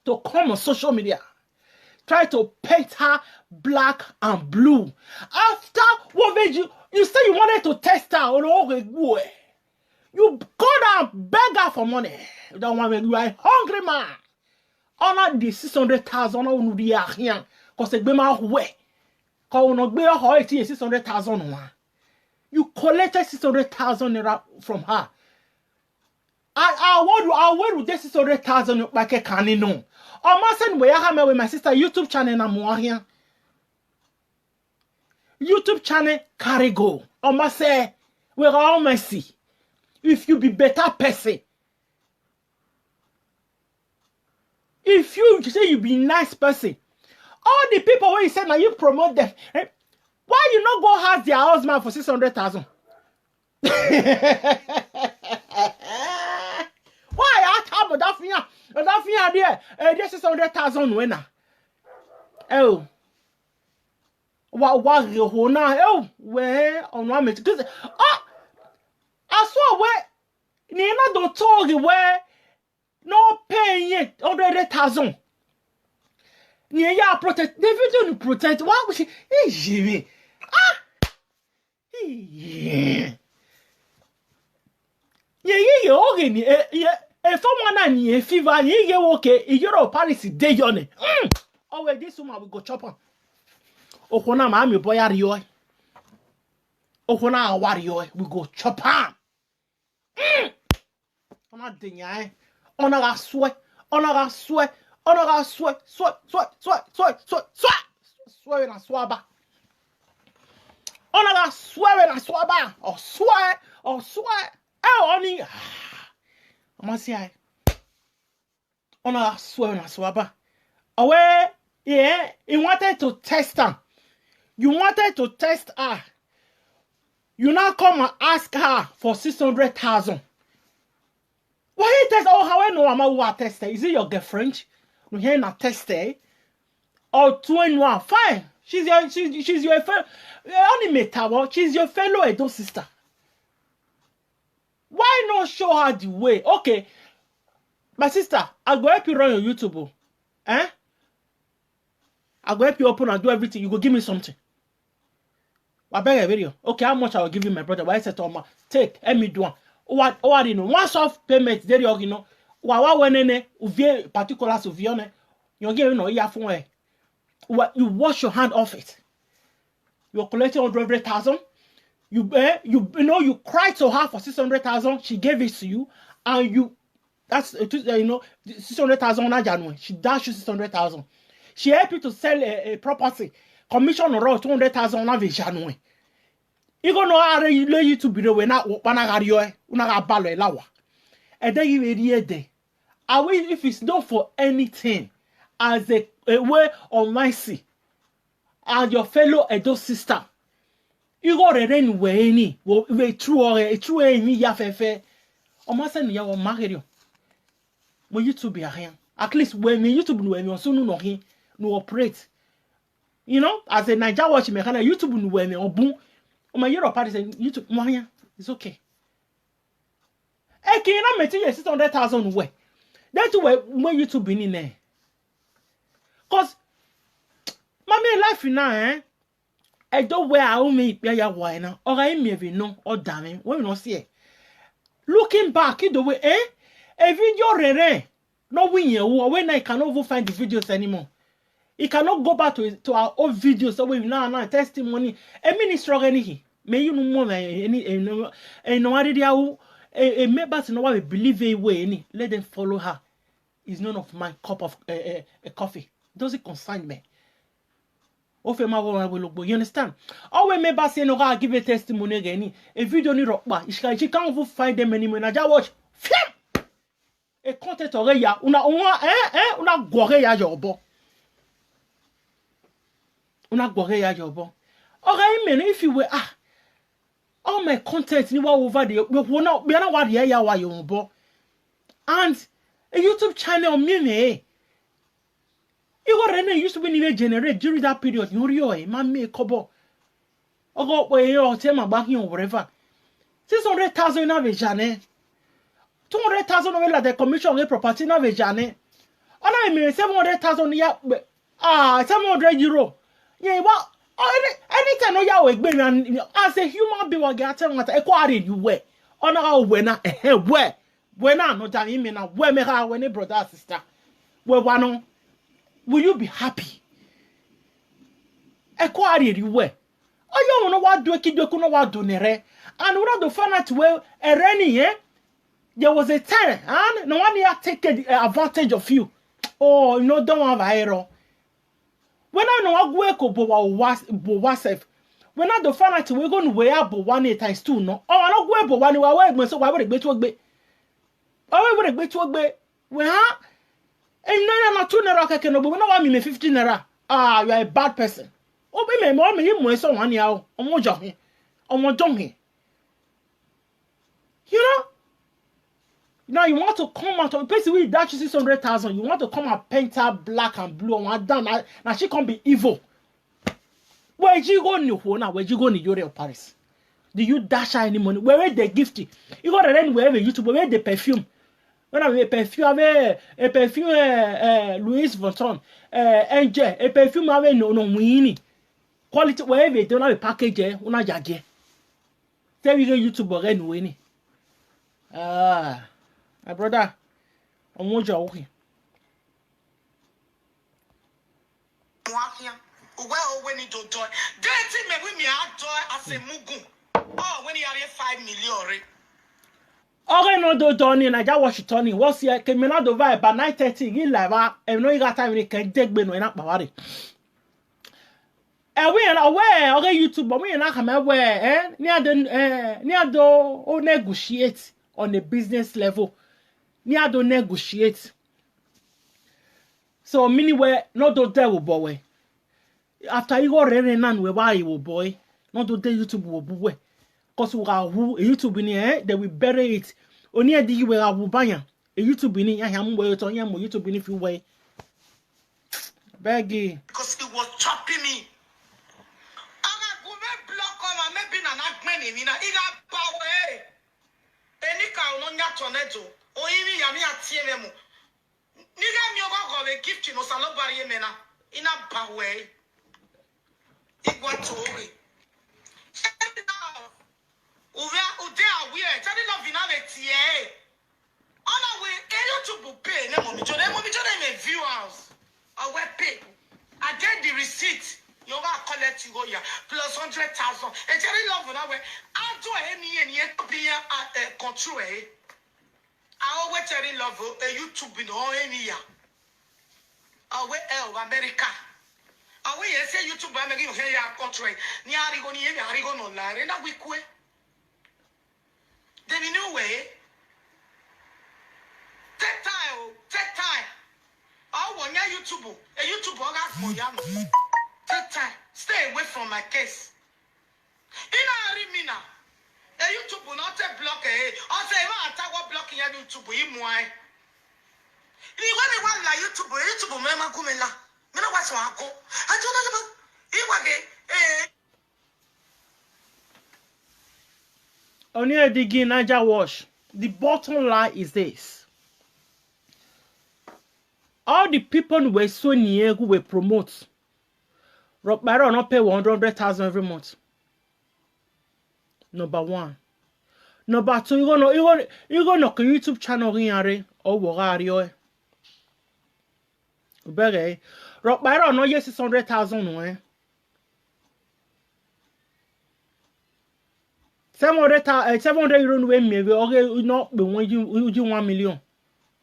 to come on social media, try to paint her black and blue. After what made you say you wanted to test her on all the way. You called her beggar for money. You don't want me. You are a hungry man. Honor the 600,000 on the here. Cause the bema way. Cause no be a 600,000 one. You collected 600,000 naira from her. I would this 600,000 like a cannon. I must send where I have with my sister YouTube channel na more here. YouTube channel carry go. I must say we're all mercy. If you be better person. If you say you be nice person. All the people where you say now you promote them. Eh? Why you not go have their husband for 600,000? Why I have that fear there? This 600,000 winner. Oh, what you now? Oh, where on one minute? Because I saw where Nina don't talk where no paying yet 100,000. Naija protect. David don't protect. Why would she? Hey, Jimmy. Yeah. If someone a fever, you okay. Iyore Paris day yone. Oh, wait, this woman will go chop on. Okona mami boy Iyore. Okona warrior we go chop on. Ona denya. Ona ga sweat. Ona ga sweat. Ona ga sweat. Sweat na swaba. Ona ga sweat na swaba. Or sweat. Oh, only. I'ma say. Ona ga sweat na swaba. Away, yeah, you wanted to test her. You wanted to test her. You now come and ask her for 600,000. Why you test? Oh, how I know I'm a tester? Is it your girlfriend? You hear na tester? Or 21? Fine. She's your fellow. Only metabo. She's your fellow Edo sister. Why not show her the way? Okay, my sister, I'll go help you run your YouTube. Eh? I'll go help you open and do everything. You go give me something. I beg a video. Okay, how much I will give you, my brother? Why said Toma? Take, let me do one. What you know? Once off payment, there you know. What when uvie particulars of you give no earphone. What you wash your hand off it. You're collecting 100,000. You know you cried so hard for 600,000. She gave it to you, and you that's 600,000 on January. She dashed you 600,000. She helped you to sell a property. Commission around 200,000 on January. You gonna know you to be the way now. And then you will day. If it's not for anything, as a way of mercy, and your fellow Edo sister, you go to run way any true any yafefe. Almost any ya will marry you. When you to be a hand. At least when you to be when you soon no he no operate. You know, as a Naija watch me kana YouTube no we me obun. O my Europe party say YouTube mwanya. It's okay. E kin na meti 600,000 we. That's where YouTube in there. Cause mommy life now I don't wear how me ya why now. Or I may be no or damn when we not see it. Looking back the way a video rere no win you when I cannot even find the videos anymore. He cannot go back to our old videos so we now testimony a minister any may you know more any no idea a members know what we believe a way any let them follow her. Is none of my cup of a coffee. Doesn't concern me. You understand? Always members say no I give a testimony again. A video ni rock ba. She can't even find them anymore. I just watch. A content or ya una gore ya jobo. Una gore ya jobo. Okay, man, if you were all my content ni wa over there. We not what ya wa yo and a YouTube channel me. Iyore used to be even generate during that period. Iyore, man, me kobo. Ogo where you tell my back or whatever. 600,000 na vejane. 200,000 over the commission of property na vejane. I mean 700,000 ya 700 euro. Yeah, what? Anytime ya we gbe as a human being we get what equality you we. Ona we na we na no dan me na we me ha we ne brother sister. We wano. Will you be happy? Equality you we. Oh, you know what do kidoku no what do nere. And we don't find out well there was a time and no one here take advantage of you. Oh, you know, don't have a hero. When I know what go bo wasef. When I don't find out we're going to wear up 1 times 2 no. Oh, I don't go bo one way so why would it be to be? Oh, would it be to be? Well, and no, not 2 naira can no, but no one me 15 naira. Ah, you are a bad person. Oh, be me more me you so 1 year. On mo job here. On mo dong here. You know? Now you want to come out of basically that 600,000. You want to come and paint her black and blue and one down. Now she can't be evil. Where you go in now? Where you go in Iyore of Paris? Do you dash her any money? Where they gift it? You got to rent wherever YouTube. Where the perfume? When I have a perfume, Louis Vuitton, Angel, a perfume have no winning quality. Wherever they don't have a package, una jage. Tell you YouTube or rent winning. My brother, I'm going to okay. Well, when you don't join, dating me with me, I join as a mugu. Oh, when you are 5 million. Okay, no, do Tony, and I just watch Tony. What's here? Came out of vibe by 9:30. You live, and no, you got time. You can take me no enough, Bavari. And we are aware, okay, YouTube, but we are not aware, near the or negotiate on the business level. Near the negotiate. So, many where not do devil boy. After you go ready, none where why you boy, not do the YouTube will boy. Cause we are who YouTube in here, they will bury it. Only a dig where I will buy a YouTube in here. I am where to YouTube in if you way. Beggy. Because it was chopping me. I'm a good block on my maybe an agman in a power. Any cow no yachoneto, or even Yamia TMM. Nigga, you go a gift in Osalobari Mena in a power. It was to me. We are telling of finality. On our way, YouTube pay. No mommy, viewers. I will pay. I get the receipt. You are collect you go here plus 100,000. And telling love on our way. I do any be a control. I always telling love a YouTube in all any year. I will America. I will say YouTube. I'm making here control. Near Arigon online. And we quit. Then in no way, take time. I want your YouTube. A YouTube got for young. Take time. Stay away from my case. In a remina, a YouTube will not block a. I say, I talk blocking your YouTube. Why? You want like YouTube, Mema Kumela. You know what's I go. I don't know. Only digging Naija wash. The bottom line is this. All the people who were so near who were promote. Rock Barrow not pay 100,000 every month. Number one. Number two, you gonna knock a YouTube channel in or Warario. Bere. Rock Barrow no yes 600,000 no 700 euro no maybe okay not be when you 1 million.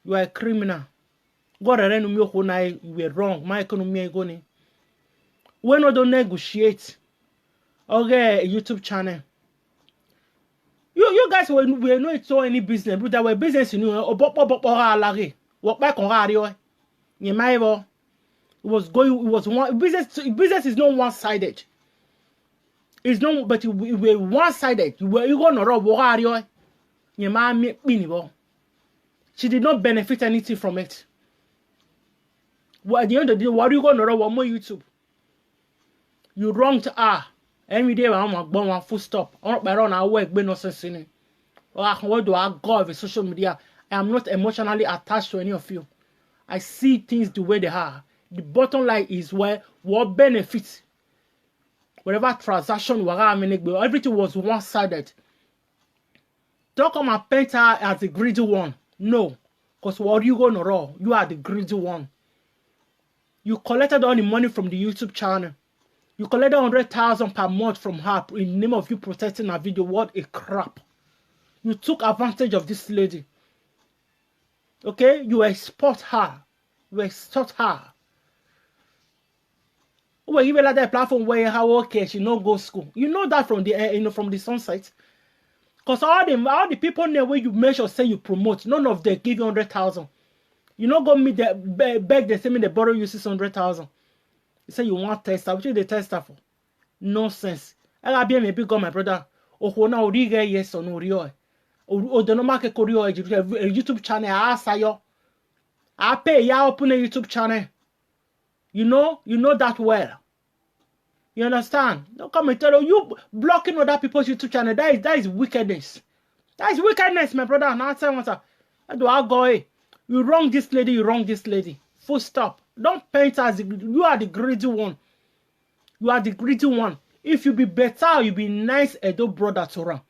You are a criminal. God already know who na you were wrong. My economy going. We no don't negotiate. Okay, YouTube channel. You guys we know it's all any business, but that we business you know alare. Work back on radio. You might it was one business is not one-sided. It's not but we one-sided. You gonna rob radio. You might me she did not benefit anything from it. Well, at the end of the day, what are you gonna rob one more YouTube? You wronged her. Every day I'm going one full stop. I'm not around our work, but no sense in it. What do I go with social media? I am not emotionally attached to any of you. I see things the way they are. The bottom line is where what benefits. Whatever transaction everything was one-sided. Don't come and paint her as the greedy one. No. Because what are you gonna roll? You are the greedy one. You collected all the money from the YouTube channel. You collected 100,000 per month from her in the name of you protecting her video. What a crap. You took advantage of this lady. Okay? You export her. You extort her. Well, even like that platform where how okay she no go school. You know that from the from the sunset. Because all the people in the way you measure say you promote, none of them give you 100,000. You not go meet the beg they say me they borrow you 600,000. You say you want tester, what you the tester for? Nonsense. I gotta be a big my brother. Oh na origa yes or no rio. O the no market korio YouTube channel asayo. I pay ya open a YouTube channel. You know that well. You understand? Don't come and tell you blocking other people's YouTube channel. That is wickedness. That is wickedness, my brother. Now tell me what do I go? You wrong this lady. You wrong this lady. Full stop. Don't paint as you are the greedy one. You are the greedy one. If you be better, you be nice Edo brother to run.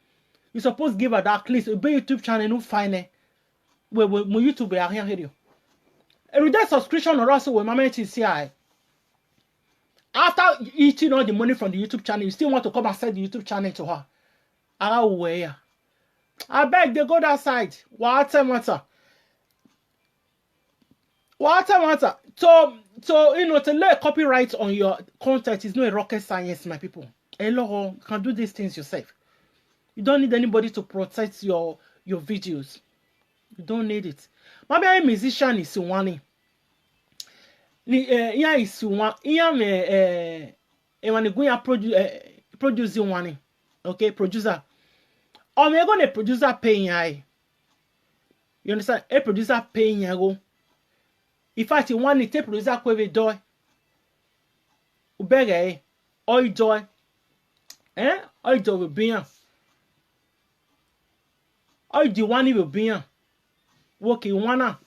You supposed give her that at least a YouTube channel no fine. Where YouTube be here here. And with that subscription or also when my see after eating all the money from the YouTube channel, you still want to come and sell the YouTube channel to her. I beg they go that side. What matter? So you know to lay copyright on your content is not a rocket science, my people. Hello, you can do these things yourself. You don't need anybody to protect your videos. You don't need it. Maybe a musician is one. Yeah, is one. Yeah, when you go producing one, okay, producer. Or me go a producer paying you understand? A producer paying go. In fact, you want to producer kweve doy. Ubege, oi joy. Oi joy will be on. Oi di one will be on. Working one.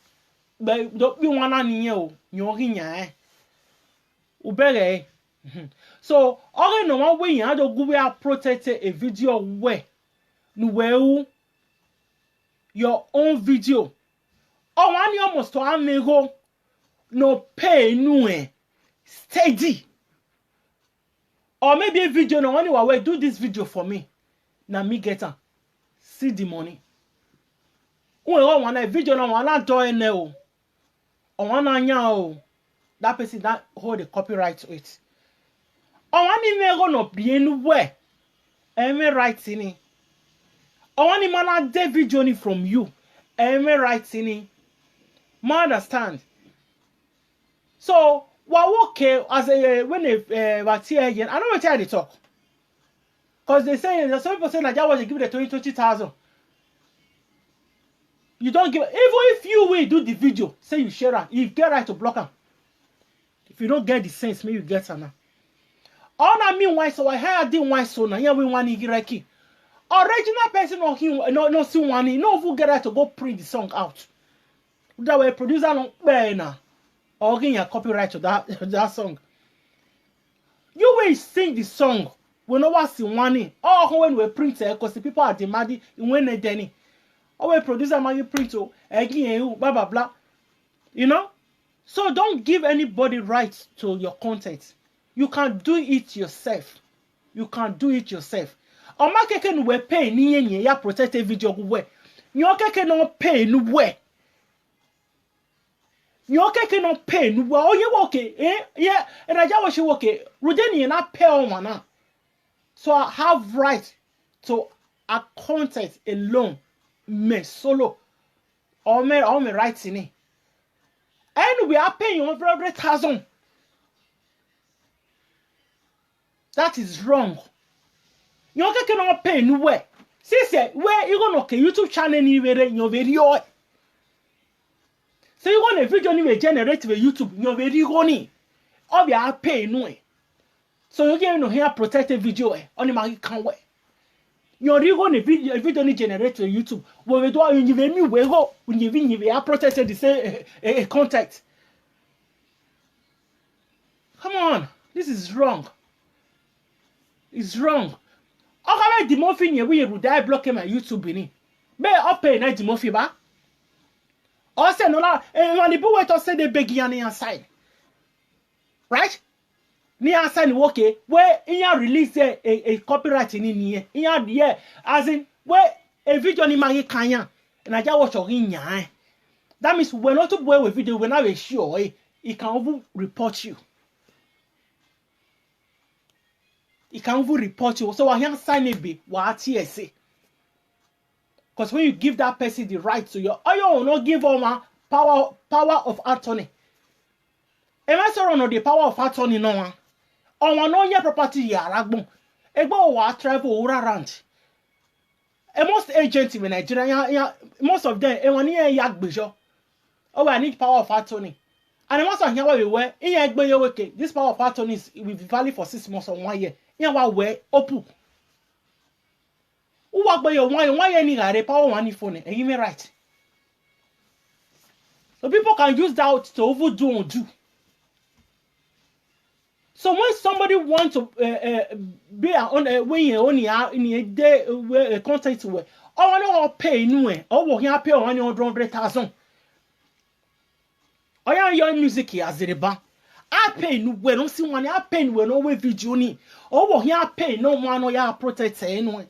But don't be one on you. You're in Ubege. So, all no one way you had to go protect a video where no your own video. Oh, one almost to amigo. No pay no steady. Or maybe a video no one will do this video for me. Now me get her. See the money. Oh, one a video no one do no. Or one anya that person that hold the copyright to it. Or one email gonna be anywhere. Am writing it. Or one man a video from you. Am writing it. Ma understand? So, what okay as a when what here again? I don't want to tell the talk. Because they say there's some people saying that was give the 20,000. You don't give even if you will do the video, say you share it, you get right to block them. If you don't get the sense, maybe you get her now. All I mean why so I heard didn't why so now. Yeah, we want to get original person or him no see one no who get to go print the song out. That way producer no better or getting a copyright to that song. You will sing the song when no one see one or when we print it because the people are demanding when they denny. Or when producer man print to again blah blah blah. You know? So don't give anybody rights to your content. You can do it yourself. You can do it yourself. Oma keke no we pay ni yenye ya protect video we. Nyo keke no pay no we. Nyo keke no pay no we. Oh you okay? Yeah. And I just okay. Rudeni na pay on one. So I have right to a content alone. Me solo. Or me rights in it. And we are paying over 100,000. That is wrong. You cannot pay no way. See, where you gonna okay YouTube channel anywhere in your video. So you gonna video anyway generate with YouTube your video ni. Or you are paying no way. So you get no here protected video on the market can way. Your gonna video ni generate with YouTube. When we do you give me we go when you are protected the same contact. Come on, this is wrong. It's wrong. Okay, the muffin here we would die blocking my YouTube in it. Be up pay na the muffin ba. Or say no la when the boy to say they beg you on side. Right? Near side okay, where in your release a copyright in here. In your yeah, as in where a video ni magi kanya and I just watch your in ya. That means when not to boy with video when I sure it can even report you. It can even report you. So I can't sign it be what TSA. Because when you give that person the right to your you will not give them power of attorney. Am I sorry no the power of attorney no one? On no your property ya ragbon. Ego wa travel around. And most agents in Nigeria, most of them, and one year yak bijo. Oh, I need power of attorney. And once I hear where we were, this power of attorney will be valid for 6 months or 1 year. Yeah, what way opu? Who work by your why any power money phone and you may right. So people can use that to overdo or do. So when somebody wants to be on a way only in a day where content way, I want to pay no way, or will pay 100,000. I am your music here as the bank. I pay no way, don't see one. I pay when no way video ni. Or will here pay no one or ya protect anyway.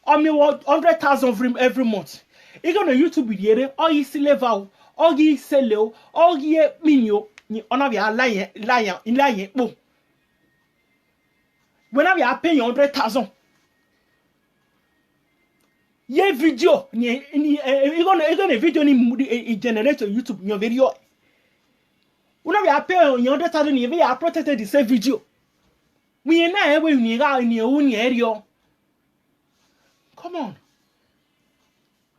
I mean, 100,000 every month. You gonna YouTube video, or you see level, or you sell, or you minyo, you honor your lying, boom. Whenever you are paying 100,000, ye video, you gonna video ni generate on YouTube your video. Whenever you are paying 100,000, you are protected the same video. We ain't not when you are in your own area. Come on.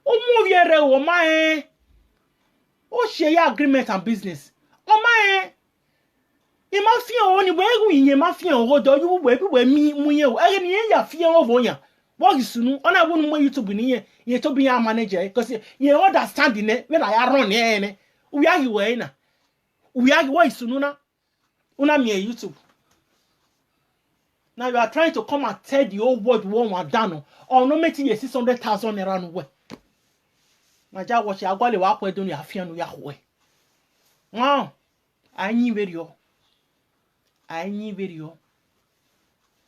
Move your my share agreement and business. My mafia only where we mafia or do you where me ya fear over ya. What is soon on I wouldn't want you to be near you to be our manager because you understand in it when I run here. We are you na. We are why soon una me YouTube. Now you are trying to come and tell the old world one done or no making you 600,000 around way. Naija watch ya gwale wa kwedo ni afia no ya howe. Wow. Anyi video.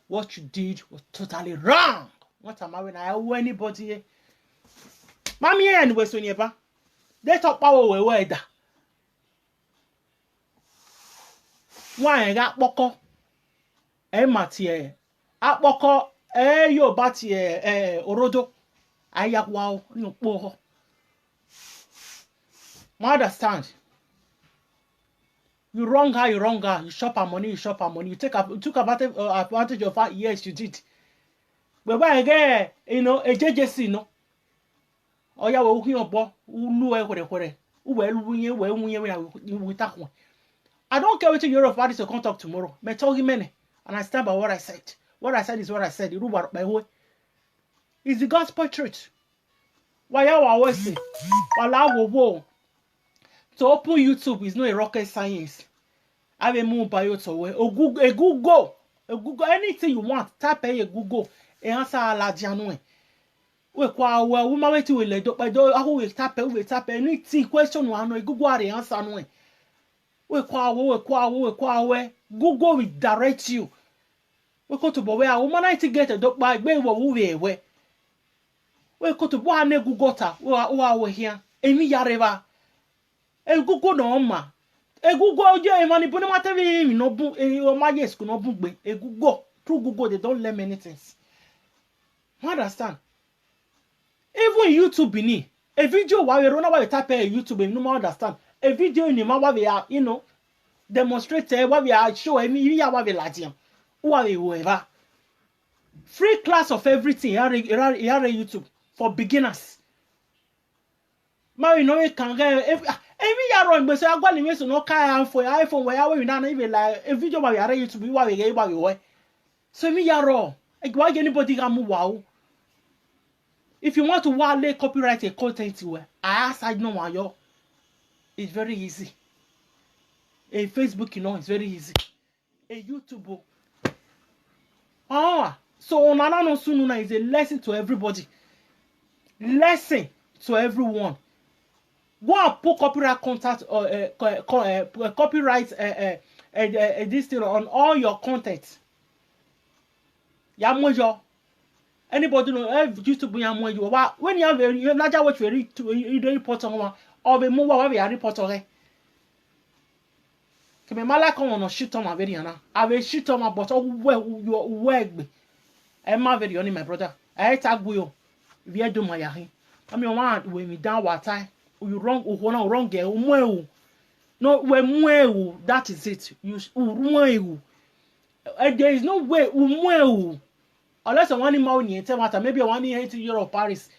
What you did was totally wrong. What am I when I owe anybody here? Mami and we so never. They talk power we weather. Why got boko? Matie. Boko yo batie orodo. Ayak wow no po. I understand. You wrong her. You shop her money. You took advantage of her. Yes, you did. But why again? You know, a JJC, no. Oh yeah, we're looking up. We I don't care what Iyore of Paris to come talk tomorrow. Me talk him and I stand by what I said. What I said is what I said. It's the gospel truth. Why you always say, to open YouTube is not a rocket science. I will move by your way. Google, anything you want. Type a Google. E answer la janwe. We kwa we mama ti we le do by do aho we type anything question one no Google are answer no. We Google will direct you. We go to bo we a woman I to get a dog by gbe wo we. We go to bo ane Google ta we here. Emi yareba. E Google no ma. E Google je e mani bo no matter we no bu e o ma yes ko no bu gbe. E Google through Google they don't learn many things. You understand? Even YouTube ni a video while we run about the type of YouTube you no understand. A video in the what we are, demonstrate what we are showing me what we like who whoever. Free class of everything here YouTube for beginners. You can get every year run but say I go limit no car for iPhone where we now even like a video what we are YouTube what we so me ya raw why anybody can move wow. If you want to lay copyright a content I ask I know why yo. It's very easy. A Facebook, it's very easy. A YouTube. So Onana no Sununa is a lesson to everybody. Lesson to everyone. Go and put copyright content or copyright this thing on all your content. Yamojo. Anybody know YouTube yamojo. When you have a larger watch very report on one or the move where we are report on. Keme mala kan ono shit on my video na. I will shit on my but where my video ni my brother. I tag you. We do my yahin. I mean one when we down what time. You wrong wrong girl. No we that is it. You there is no way unless I want him out in matter maybe I want him to Europe Paris.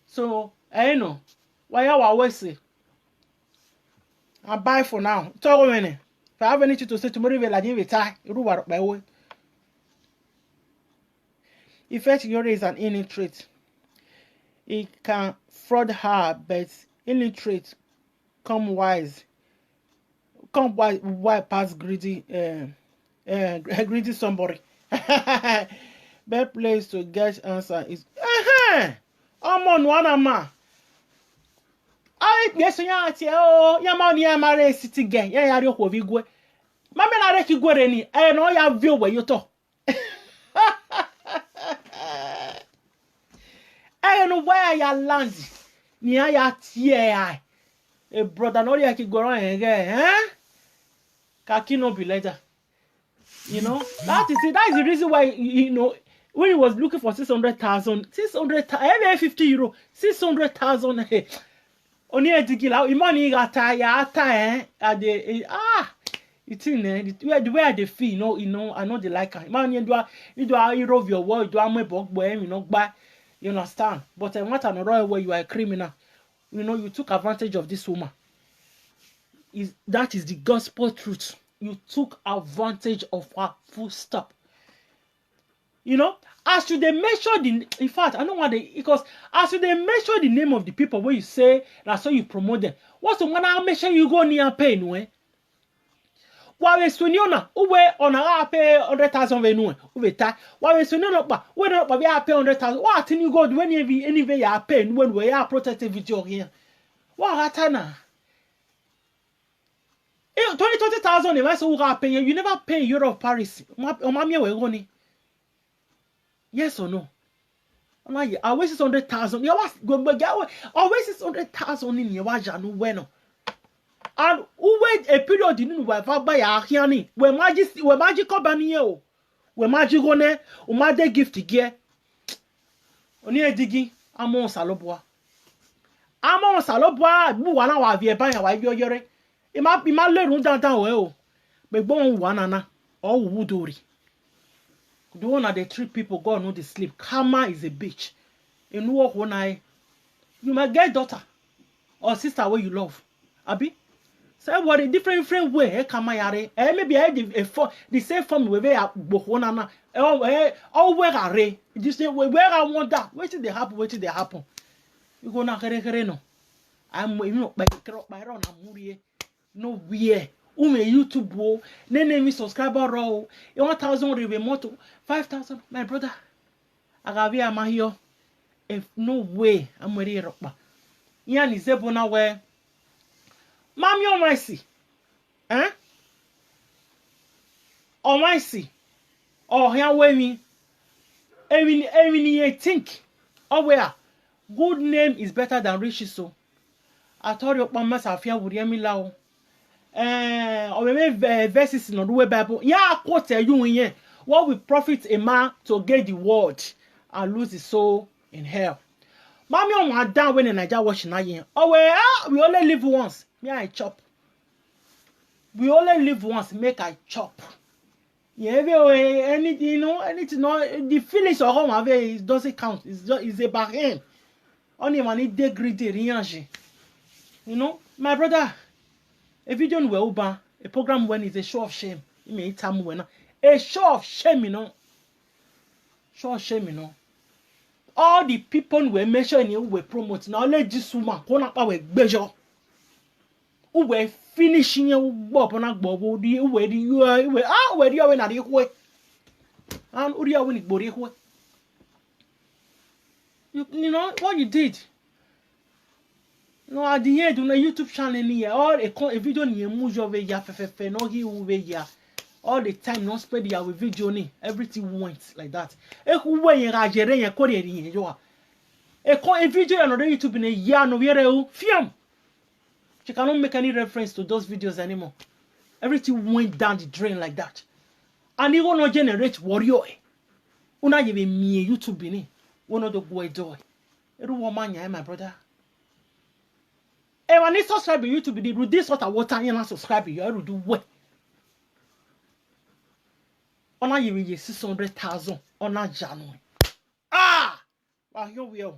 So I know why I always say bye for now. Talk a minute. If I have anything to say tomorrow, we'll retire. If Iyore is an illiterate, it can fraud her, but illiterate come wise past greedy somebody. Best place to get answer is I'm on one man. Yes, ya money amare city gen. Ya yari okwo vigwe. Mama na reki gwere ni. No ya view we you to. No where ya land. Ni ya tie a brother no ya ki gwere Kaki no be later. That is it. That is the reason why when he was looking for 600,000, every 50 euro, 600,000 Oni edigila imani gata ya ata at the it's in the way they feel I know they like her. Imani you do hero of your word, do am boy you understand. But I want another way you are a criminal. You took advantage of this woman. That is the gospel truth. You took advantage of her, full stop. As you they mention in fact, I don't want because as you they mention the name of the people where you say that's how you promote them. What's the one I mention you go near pay no? While we swiniona, uwe on a pay 100,000 venue, uwe ta. While we swiniona, but we don't pay 100,000. What you go when anyway you are paying when we are protected video here? What hatana? 20,000 if I say you pay, you never pay Iyore of Paris. Mammy we go. Yes or no? I waste 600,000. You always 600,000 in your wajanu bueno. And who wait a period in buy a hiani. We magic company we magic one umade gift gear. Oni digi amon salobwa. Amon salobwa bu wana wa vie ban ya wa Iyore. Ima le run down we o. Be bon wanana or wudori. The one that they treat people, God know they sleep. Karma is a bitch. In work one eye, you might get daughter or sister where you love. Abi, say what a different way e kama yare maybe the same form we be agbo na where are you say where I want that wetin dey happen you go na kere no I'm by run amurie no where YouTube wo name subscriber row 1,000 remote 5,000 my brother agabi amahio if no way I'm ready ropa yan is able na where Mami on my see on my see oh here where me you think oh where good name is better than riches so I told you mama safia would hear me lao or maybe verses in the Bible yeah quote you in what will profit a man to gain the world and lose his soul in hell. Mami on my down when in Naija watching na yen oh well we only live once me I chop we only live once make I chop yeah anything you know anything no the feelings of home have it doesn't count it's a bargain only money degrade rien you know my brother a video we uba a program when is a show of shame you may time when a show of shame you know show of shame you know all the people we mention you we promote now let this woman come up with bejo who were finishing your bob on a bobo the way you are where you are when I way and who you when body you know what you did. No, at the end, on a YouTube channel here, all a video ni movie over ya fefe no he over ya all the time no spread ya with video ni everything went like that. E ku we yen rajere yen ko de yen yo a video on the YouTube in a year no where you film. She cannot make any reference to those videos anymore. Everything went down the drain like that. And it will not generate warrior. Una even me YouTube ni one of the boy do. It woman ya my brother. When you subscribe to YouTube, they do this sort of water and subscribe. You have to do what? On a year 600,000 on a January. Well, here we are.